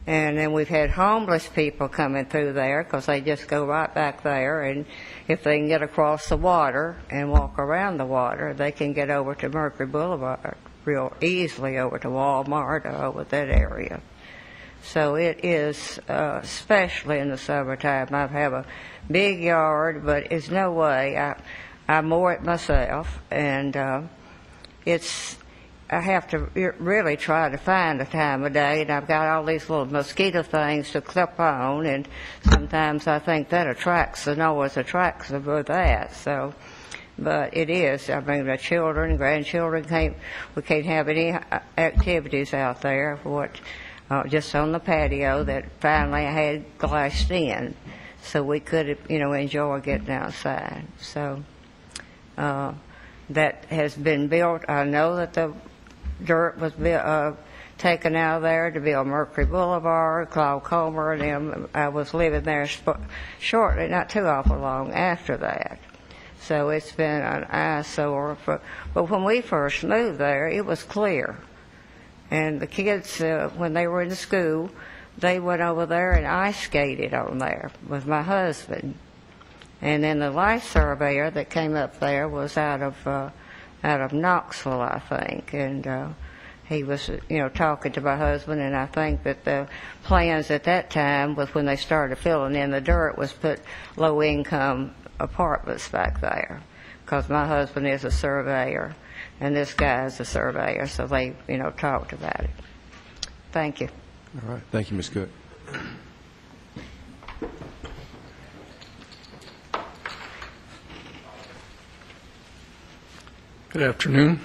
M: And then we've had homeless people coming through there because they just go right back there, and if they can get across the water and walk around the water, they can get over to Mercury Boulevard real easily, over to Walmart, over that area. So it is, especially in the summertime. I have a big yard, but it's no way. I mow it myself, and I have to really try to find a time of day, and I've got all these little mosquito things to clip on, and sometimes I think that attracts the noise, attracts them with that. So, but it is. I mean, the children, grandchildren we can't have any activities out there. Just on the patio that finally I had glassed in, so we could, enjoy getting outside. So that has been built. I know that the dirt was taken out of there to build Mercury Boulevard, Claude Comer, and them. I was living there shortly, not too awful long after that. So it's been an eyesore. But when we first moved there, it was clear. And the kids, when they were in school, they went over there and ice skated on there with my husband. And then the life surveyor that came up there was out of Knoxville, I think. And he was, talking to my husband, and I think that the plans at that time was when they started filling in the dirt was put low-income apartments back there, because my husband is a surveyor and this guy is a surveyor, so they, talked about it. Thank you.
A: All right. Thank you, Ms. Cook.
N: Good afternoon.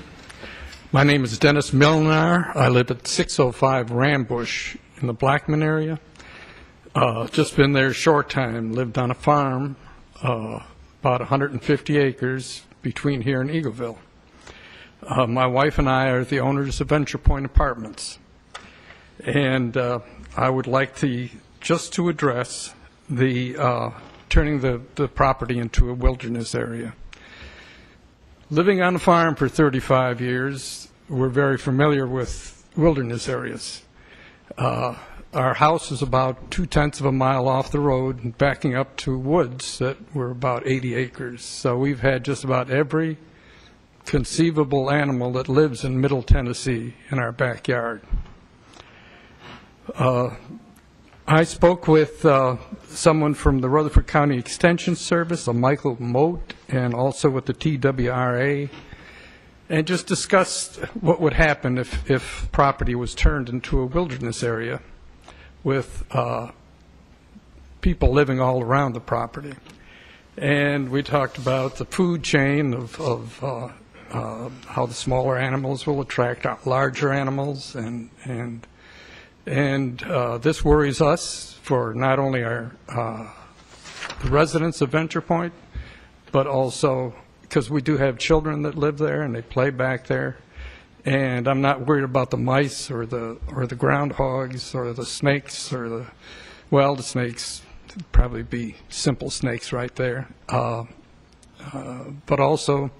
N: My name is Dennis Milnar. I live at 605 Rambush in the Blackman area. Just been there a short time. Lived on a farm, about 150 acres between here and Eagleville. My wife and I are the owners of Venture Point Apartments. And I would like to address the turning the property into a wilderness area. Living on a farm for 35 years, we're very familiar with wilderness areas. our house is about 2/10 of a mile off the road and backing up to woods that were about 80 acres. So we've had just about every conceivable animal that lives in Middle Tennessee in our backyard. I spoke with someone from the Rutherford County Extension Service, a Michael Moat, and also with the TWRA, and just discussed what would happen if property was turned into a wilderness area with people living all around the property. And we talked about the food chain of how the smaller animals will attract larger animals, and this worries us for not only the residents of Venture Point, but also because we do have children that live there and they play back there. And I'm not worried about the mice or the groundhogs or the snakes or the snakes would probably be simple snakes right there. But also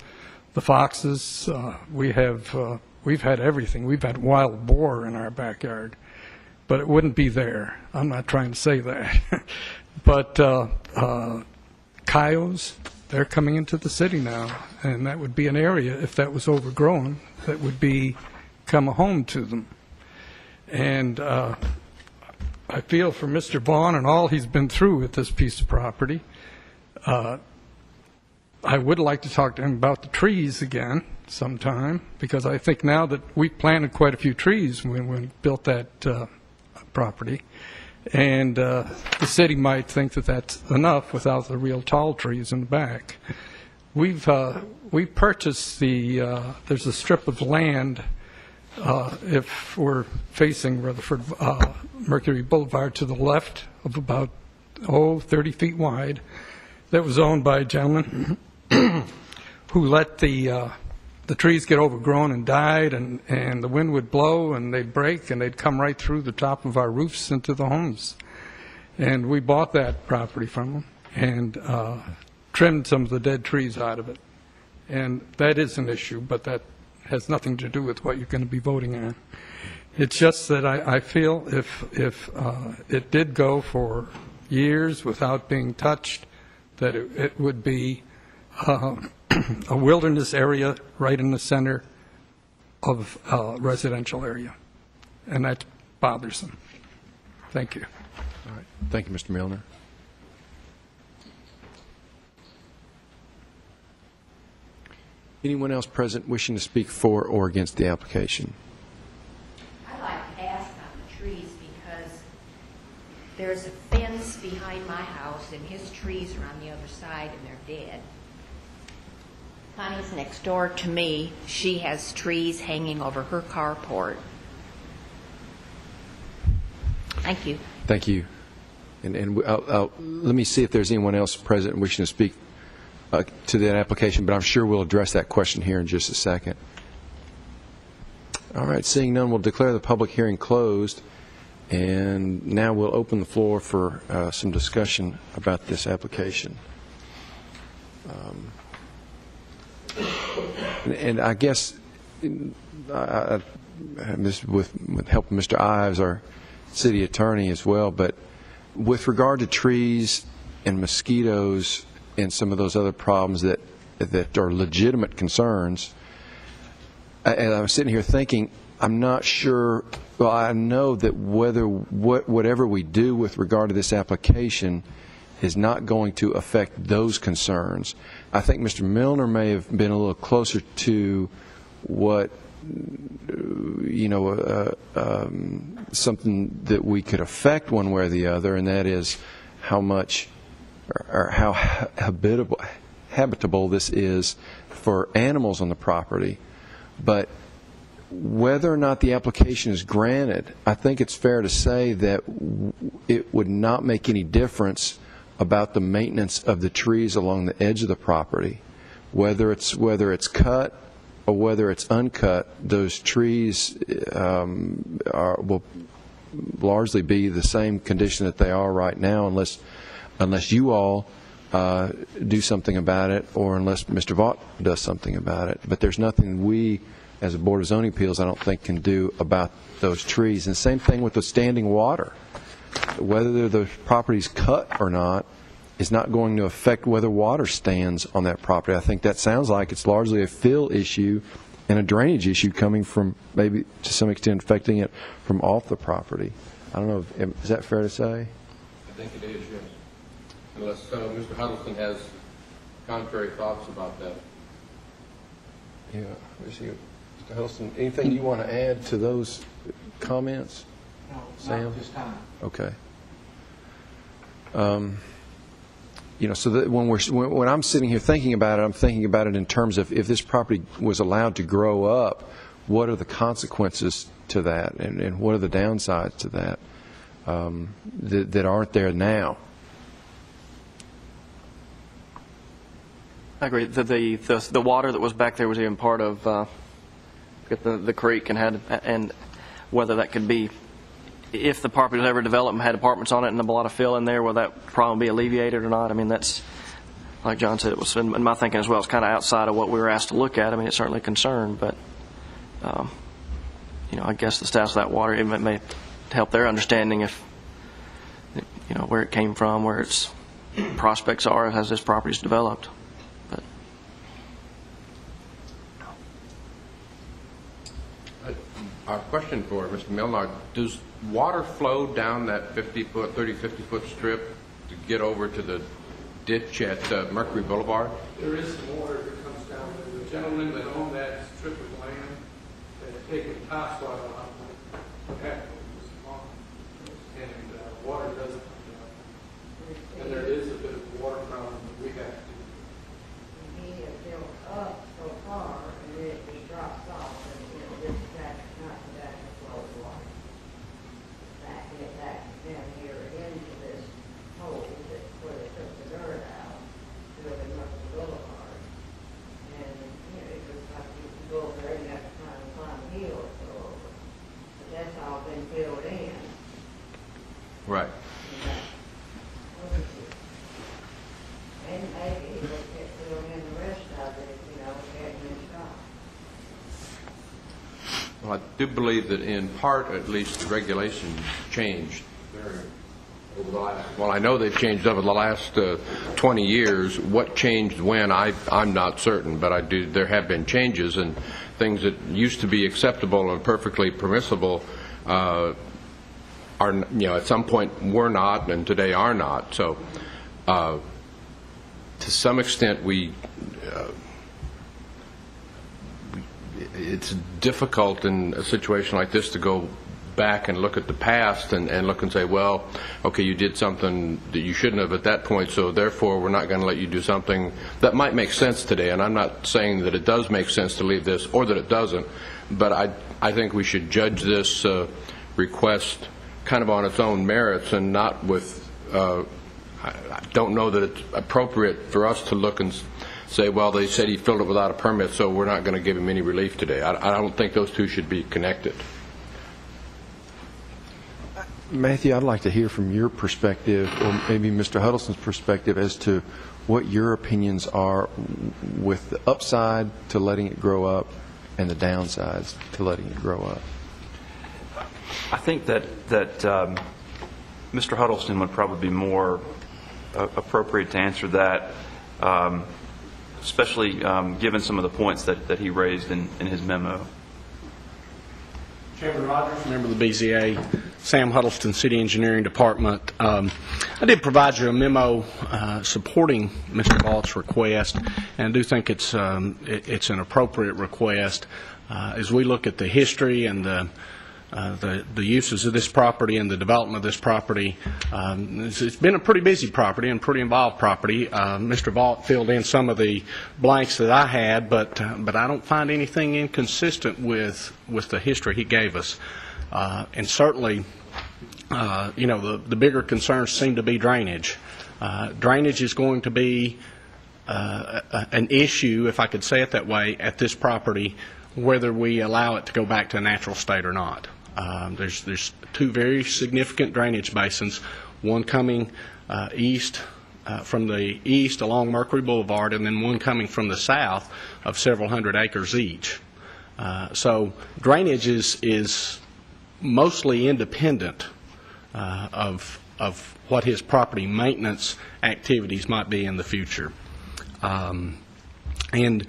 N: the foxes. We've had everything. We've had wild boar in our backyard, but it wouldn't be there. I'm not trying to say that. But coyotes, they're coming into the city now, and that would be an area, if that was overgrown, that would become a home to them. And I feel for Mr. Vaughn and all he's been through with this piece of property. I would like to talk to him about the trees again sometime, because I think now that we planted quite a few trees when we built that property, and the city might think that that's enough without the real tall trees in the back. We purchased there's a strip of land if we're facing Rutherford Mercury Boulevard to the left of about 30 feet wide, that was owned by a gentleman who let the trees get overgrown and died, and the wind would blow and they'd break and they'd come right through the top of our roofs into the homes. And we bought that property from them and trimmed some of the dead trees out of it. And that is an issue, but that has nothing to do with what you're going to be voting on. It's just that I feel if it did go for years without being touched, that it would be a wilderness area right in the center of a residential area, and that's bothersome. Thank you.
A: All right. Thank you, Mr. Milner. Anyone else present wishing to speak for or against the application?
O: I'd like to ask on the trees because there's a fence behind my house and his trees are on the other side and they're dead. Connie's next door to me. She has trees hanging over her carport. Thank you.
A: Thank you. And let me see if there's anyone else present wishing to speak to that application, but I'm sure we'll address that question here in just a second. All right, seeing none, we'll declare the public hearing closed, and now we'll open the floor for some discussion about this application. And I guess, this with help of Mr. Ives, our city attorney as well, but with regard to trees and mosquitoes and some of those other problems that are legitimate concerns, and I was sitting here thinking, I'm not sure, well, I know that whatever we do with regard to this application is not going to affect those concerns. I think Mr. Milner may have been a little closer to what, something that we could affect one way or the other, and that is how much or how habitable this is for animals on the property. But whether or not the application is granted, I think it's fair to say that it would not make any difference about the maintenance of the trees along the edge of the property. Whether it's cut or whether it's uncut, those trees will largely be the same condition that they are right now, unless you all do something about it, or unless Mr. Vaught does something about it. But there's nothing we as a Board of Zoning Appeals, I don't think can do about those trees. And same thing with the standing water. Whether the property's cut or not is not going to affect whether water stands on that property. I think that sounds like it's largely a fill issue and a drainage issue coming from, maybe to some extent affecting it from off the property. I don't know, is that fair to say?
E: I think it is, yes. Unless Mr. Huddleston has contrary thoughts about that.
A: Yeah, Mr. Huddleston, anything you want to add to those comments?
I: No,
A: Sam?
I: not this time.
A: Okay. So that when I'm sitting here thinking about it, I'm thinking about it in terms of if this property was allowed to grow up, what are the consequences to that, and what are the downsides to that that aren't there now?
G: I agree. The water that was back there was even part of the creek, and whether that could be, if the property was ever developed and had apartments on it and a lot of fill in there, will that problem be alleviated or not? I mean, that's, like John said, it was in my thinking as well. It's kind of outside of what we were asked to look at. I mean, it's certainly a concern, but I guess the status of that water, it may help their understanding if where it came from, where its prospects are as this property's developed.
E: Our question for Mr. Milnar, does water flow down that 50-foot, 50-foot strip to get over to the ditch at Mercury Boulevard?
N: There is some water that comes down. There's a gentleman that owned that strip of land that had taken topsoil out of it. And water does come down. And there is a bit of a water problem that we have to.
M: He has built up so far, and it drops off, and this track not back to flow water. Back down here into this hole where they took the dirt out, building up the boulevard. And, it looks like you can go over there and you have to climb a hill or go over. But that's all been filled in.
E: Right.
M: And maybe he would get filled in the rest of it, if, it hadn't been stopped.
E: Well, I do believe that in part, at least, the regulations changed over the last. Well, I know they've changed over the last 20 years. What changed when, I'm not certain, but there have been changes, and things that used to be acceptable and perfectly permissible are, at some point were not, and today are not. So, to some extent, it's difficult in a situation like this to go back and look at the past and look and say, well, okay, you did something that you shouldn't have at that point, so therefore we're not going to let you do something that might make sense today. And I'm not saying that it does make sense to leave this or that it doesn't, but I think we should judge this request kind of on its own merits and not with I don't know that it's appropriate for us to look and say, well, they said he filled it without a permit, so we're not going to give him any relief today. I don't think those two should be connected.
A: Matthew, I'd like to hear from your perspective, or maybe Mr. Huddleston's perspective, as to what your opinions are with the upside to letting it grow up and the downsides to letting it grow up.
B: I think that Mr. Huddleston would probably be more appropriate to answer that, especially given some of the points that he raised in his memo.
J: Chairman Rogers, member of the BZA, Sam Huddleston, City Engineering Department. I did provide you a memo supporting Mr. Vaught's request, and I do think it's an appropriate request. As we look at the history and the uses of this property and the development of this property, it's been a pretty busy property and pretty involved property. Mr. Vaught filled in some of the blanks that I had, but I don't find anything inconsistent with the history he gave us. And certainly, the bigger concerns seem to be drainage. Drainage is going to be an issue, if I could say it that way, at this property, whether we allow it to go back to a natural state or not. There's two very significant drainage basins, one coming east from the east along Mercury Boulevard, and then one coming from the south of several hundred acres each.
P: So drainage is mostly independent of what his property maintenance activities might be in the future. And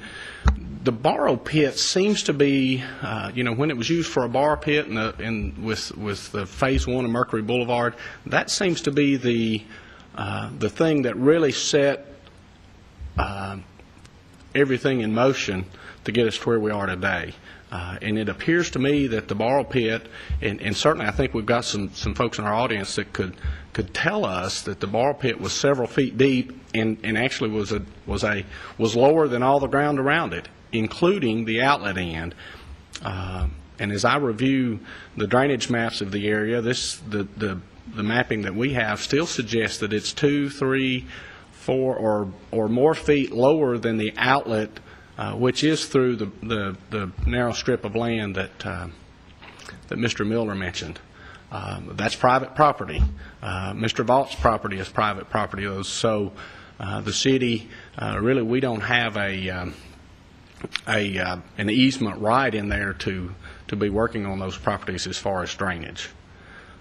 P: the borrow pit seems to be, when it was used for a borrow pit with the Phase 1 of Mercury Boulevard, that seems to be the thing that really set everything in motion to get us to where we are today. And it appears to me that the borrow pit, and certainly I think we've got some folks in our audience that could tell us that the borrow pit was several feet deep and actually was lower than all the ground around it, including the outlet end. And as I review the drainage maps of the area, the mapping that we have still suggests that it's 2, 3, 4, or more feet lower than the outlet, which is through the narrow strip of land that Mr. Miller mentioned. That's private property. Mr. Vaught's property is private property. So the city, really, we don't have an easement right in there to be working on those properties as far as drainage.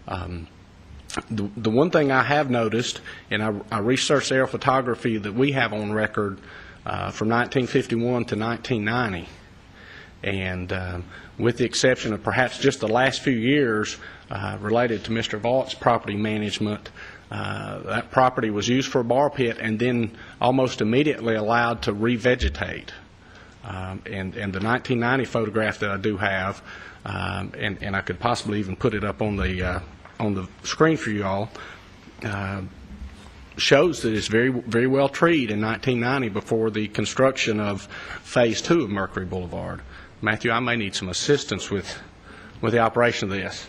P: The one thing I have noticed, and I researched aerial photography that we have on record from 1951 to 1990, and with the exception of perhaps just the last few years related to Mr. Vaught's property management, that property was used for a borrow pit and then almost immediately allowed to revegetate. And the 1990 photograph that I do have, and I could possibly even put it up on the screen for you all, shows that it's very, very well treed in 1990 before the construction of Phase 2 of Mercury Boulevard. Matthew, I may need some assistance with the operation of this.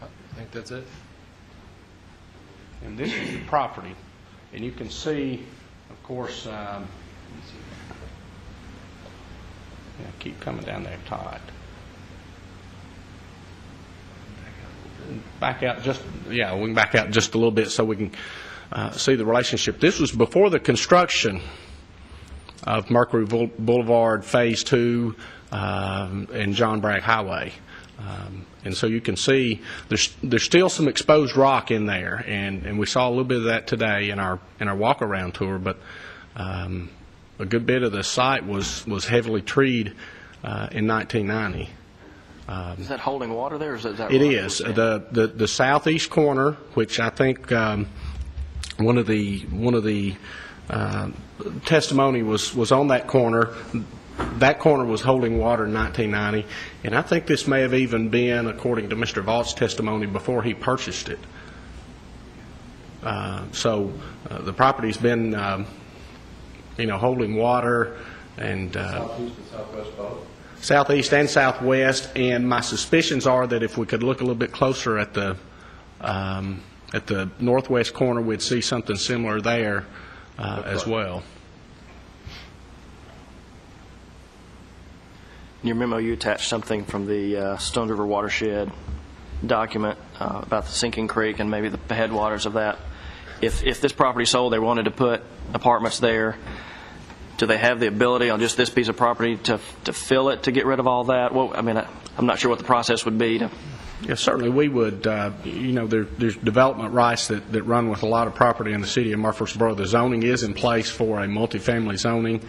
A: I think that's it.
P: And this is the property. And you can see, of course, keep coming down there, Todd. Back out we can back out just a little bit so we can see the relationship. This was before the construction of Mercury Boulevard Phase 2 and John Bragg Highway. And so you can see there's still some exposed rock in there, and we saw a little bit of that today in our walk-around tour, but a good bit of the site was heavily treed in 1990.
G: Is that holding water there? Or is that
P: it is. The southeast corner, which I think one of the testimony was on that corner. That corner was holding water in 1990, and I think this may have even been, according to Mr. Vaught's testimony, before he purchased it. So the property's been, holding water and
E: southeast and southwest both.
P: Southeast and southwest, and my suspicions are that if we could look a little bit closer at the northwest corner, we'd see something similar there as well.
G: In your memo, you attached something from the Stone River Watershed document about the sinking creek and maybe the headwaters of that. If this property sold, they wanted to put apartments there, do they have the ability on just this piece of property to fill it, to get rid of all that? Well, I mean, I'm not sure what the process would be.
P: Yeah, certainly we would. There's development rights that run with a lot of property in the city of Murfreesboro. The zoning is in place for a multifamily zoning.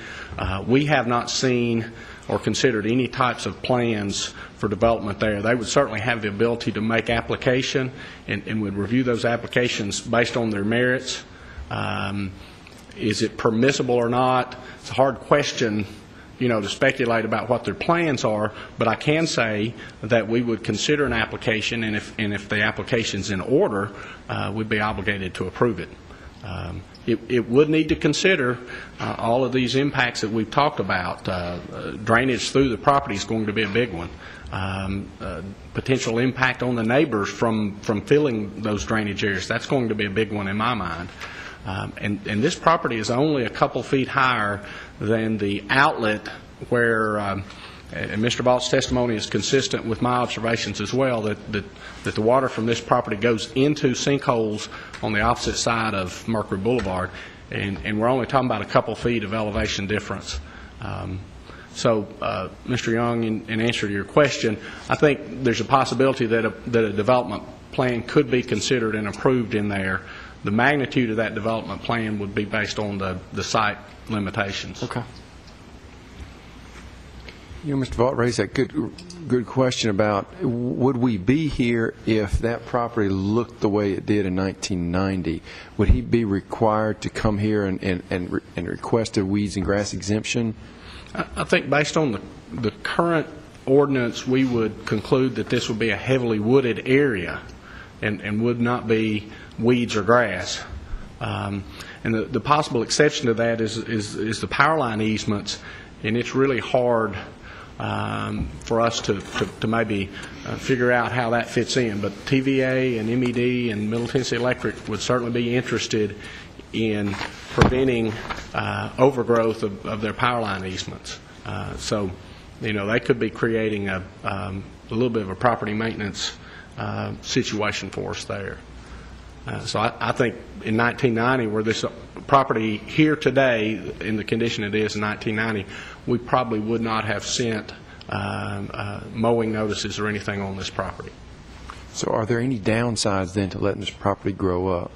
P: We have not seen or considered any types of plans for development there. They would certainly have the ability to make application and would review those applications based on their merits. Is it permissible or not? It's a hard question, to speculate about what their plans are, but I can say that we would consider an application, and if the application's in order, we'd be obligated to approve it. It would need to consider all of these impacts that we've talked about. Drainage through the property is going to be a big one. Potential impact on the neighbors from filling those drainage areas, that's going to be a big one in my mind. And this property is only a couple feet higher than the outlet where, and Mr. Vaught's testimony is consistent with my observations as well, that the water from this property goes into sinkholes on the opposite side of Mercury Boulevard, and we're only talking about a couple feet of elevation difference. So, Mr. Young, in answer to your question, I think there's a possibility that a development plan could be considered and approved in there. The magnitude of that development plan would be based on the site limitations.
G: Okay.
A: You know, Mr. Vaught raised that good question about would we be here if that property looked the way it did in 1990? Would he be required to come here and request a weeds and grass exemption?
P: I think based on the current ordinance, we would conclude that this would be a heavily wooded area and would not be weeds or grass. And the possible exception to that is the power line easements, and it's really hard for us to maybe figure out how that fits in. But TVA and MED and Middle Tennessee Electric would certainly be interested in preventing overgrowth of their power line easements. So, you know, they could be creating a little bit of a property maintenance situation for us there. So I think in 1990, where this property here today, in the condition it is in 1990, we probably would not have sent mowing notices or anything on this property.
A: So are there any downsides then to letting this property grow up?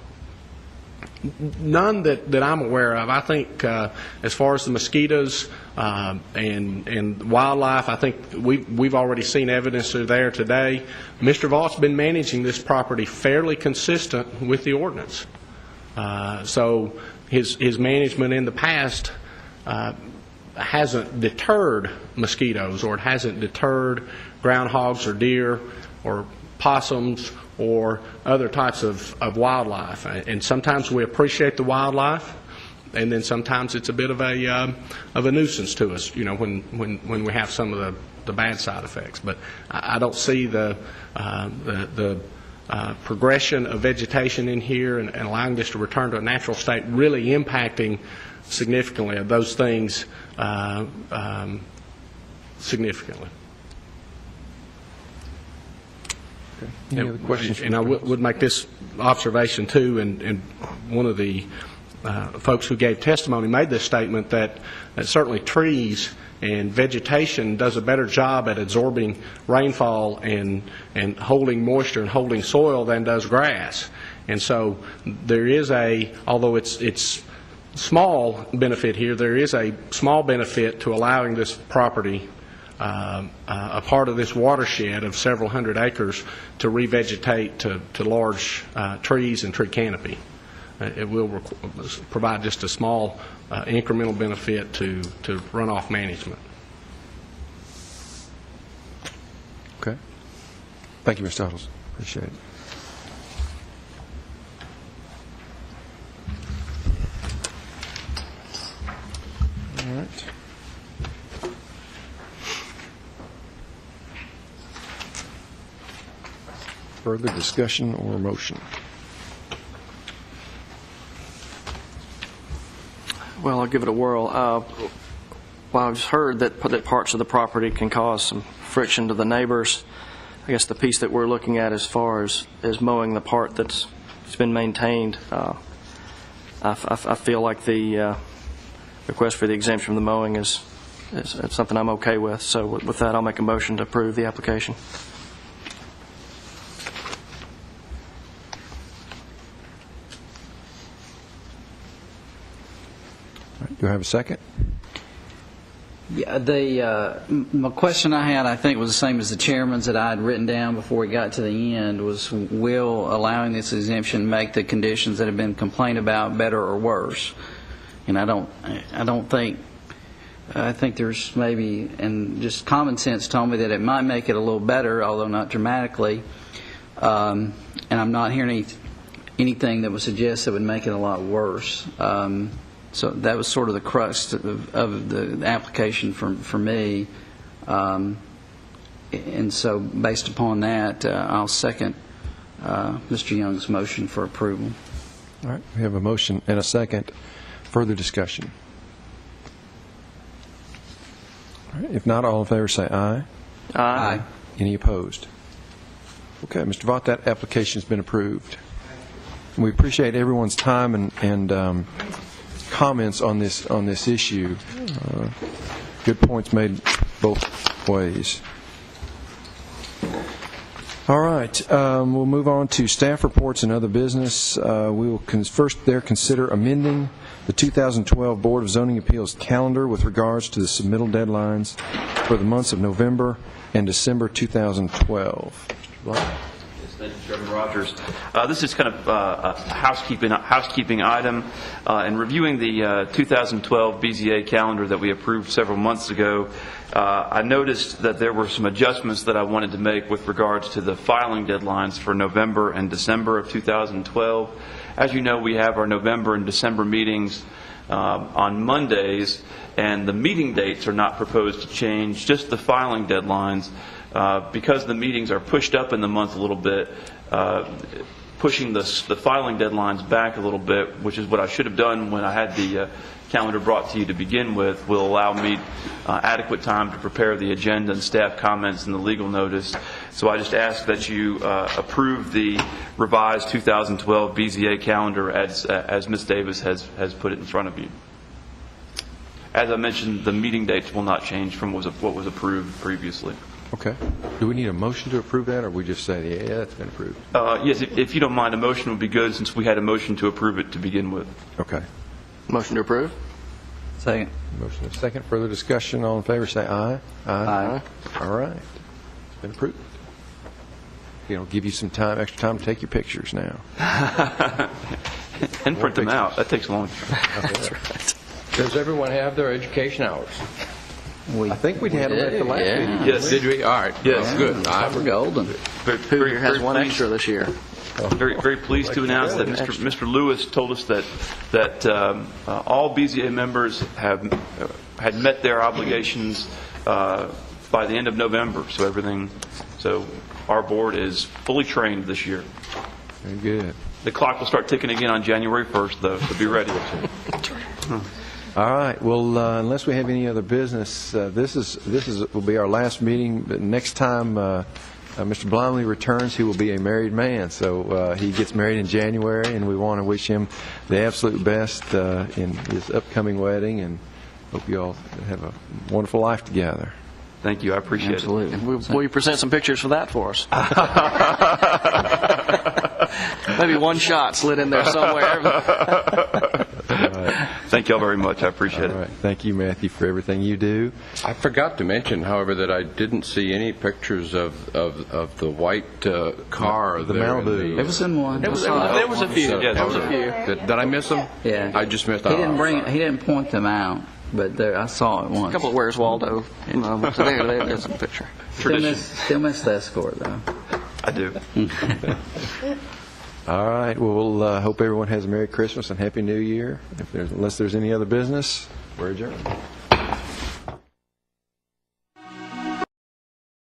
P: None that I'm aware of. I think as far as the mosquitoes and wildlife, I think we've already seen evidence they're there today. Mr. Vaught's been managing this property fairly consistent with the ordinance. So his management in the past hasn't deterred mosquitoes, or it hasn't deterred groundhogs or deer or possums or other types of wildlife. And sometimes we appreciate the wildlife, and then sometimes it's a bit of a nuisance to us, you know, when we have some of the bad side effects. But I don't see the progression of vegetation in here and allowing this to return to a natural state really impacting significantly of those things significantly.
A: Any other questions?
P: And I would make this observation too, and one of the folks who gave testimony made this statement that certainly trees and vegetation does a better job at absorbing rainfall and holding moisture and holding soil than does grass. And so there is although it's small benefit here, there is a small benefit to allowing this property, a part of this watershed of several hundred acres, to revegetate to large trees and tree canopy. It will provide just a small incremental benefit to runoff management.
A: Okay. Thank you, Mr. Huddles. Appreciate it. All right. Further discussion or motion?
G: Well, I'll give it a whirl. Well, I've just heard that parts of the property can cause some friction to the neighbors. I guess the piece that we're looking at as far as mowing the part that's been maintained, I feel like the request for the exemption from the mowing is something I'm okay with. So with that, I'll make a motion to approve the application.
A: Do I have a second?
F: Yeah, my question I had, I think, was the same as the chairman's that I had written down before we got to the end, was will allowing this exemption make the conditions that have been complained about better or worse? And I think there's maybe, and just common sense told me that it might make it a little better, although not dramatically. And I'm not hearing anything that would suggest it would make it a lot worse. So that was sort of the crux of the application for me. And so based upon that, I'll second Mr. Young's motion for approval.
A: All right. We have a motion and a second. Further discussion? All right. If not, all in favor say aye.
G: Aye.
A: Any opposed? Okay, Mr. Vaught, that application has been approved. We appreciate everyone's time and comments on this issue. Good points made both ways. All right, we'll move on to staff reports and other business. We will first there consider amending the 2012 Board of Zoning Appeals calendar with regards to the submittal deadlines for the months of November and December 2012. Mr. Blunt.
B: Thank you, Chairman Rogers. This is kind of a housekeeping item. In reviewing the 2012 BZA calendar that we approved several months ago, I noticed that there were some adjustments that I wanted to make with regards to the filing deadlines for November and December of 2012. As you know, we have our November and December meetings on Mondays, and the meeting dates are not proposed to change, just the filing deadlines. Because the meetings are pushed up in the month a little bit, pushing the filing deadlines back a little bit, which is what I should have done when I had the calendar brought to you to begin with, will allow me adequate time to prepare the agenda and staff comments and the legal notice. So I just ask that you approve the revised 2012 BZA calendar as Ms. Davis has put it in front of you. As I mentioned, the meeting dates will not change from what was approved previously.
A: Okay. Do we need a motion to approve that, or we just say, yeah, that's been approved?
B: Yes, if you don't mind, a motion would be good, since we had a motion to approve it to begin with.
A: Okay.
G: Motion to approve?
F: Second.
A: Motion is second. Further discussion. All in favor, say aye.
F: Aye.
A: All right. It's been approved. Give you some time, extra time to take your pictures now.
B: And print them out. That takes a long time.
E: That's right. Does everyone have their education hours?
A: I think we had them at the last meeting.
B: Yes.
E: Did we? All right.
B: Yes.
E: Good.
F: We're golden.
G: Who here has one extra this year?
B: Very pleased to announce that Mr. Lewis told us that all BZA members had met their obligations by the end of November. So our board is fully trained this year.
A: Very good.
B: The clock will start ticking again on January 1st, though, so be ready.
A: All right. Well, unless we have any other business, this will be our last meeting. But next time Mr. Blomley returns, he will be a married man. So he gets married in January, and we want to wish him the absolute best in his upcoming wedding, and hope you all have a wonderful life together.
B: Thank you. I appreciate it.
G: Will you present some pictures for that for us? Maybe one shot slid in there somewhere.
A: Right.
B: Thank you all very much. I appreciate it.
A: Thank you, Matthew, for everything you do.
E: I forgot to mention, however, that I didn't see any pictures of the white car.
A: The
E: there
A: Malibu.
F: It was in one.
G: There was a few. Yes, there was a few.
E: Did I miss them?
F: Yeah.
E: I just missed.
F: He didn't point them out, but I saw it once.
G: A couple of Where's Waldo. So there's a picture.
F: Still miss the escort, though.
B: I do.
A: All right. Well, we'll hope everyone has a Merry Christmas and Happy New Year. Unless there's any other business, we're adjourned.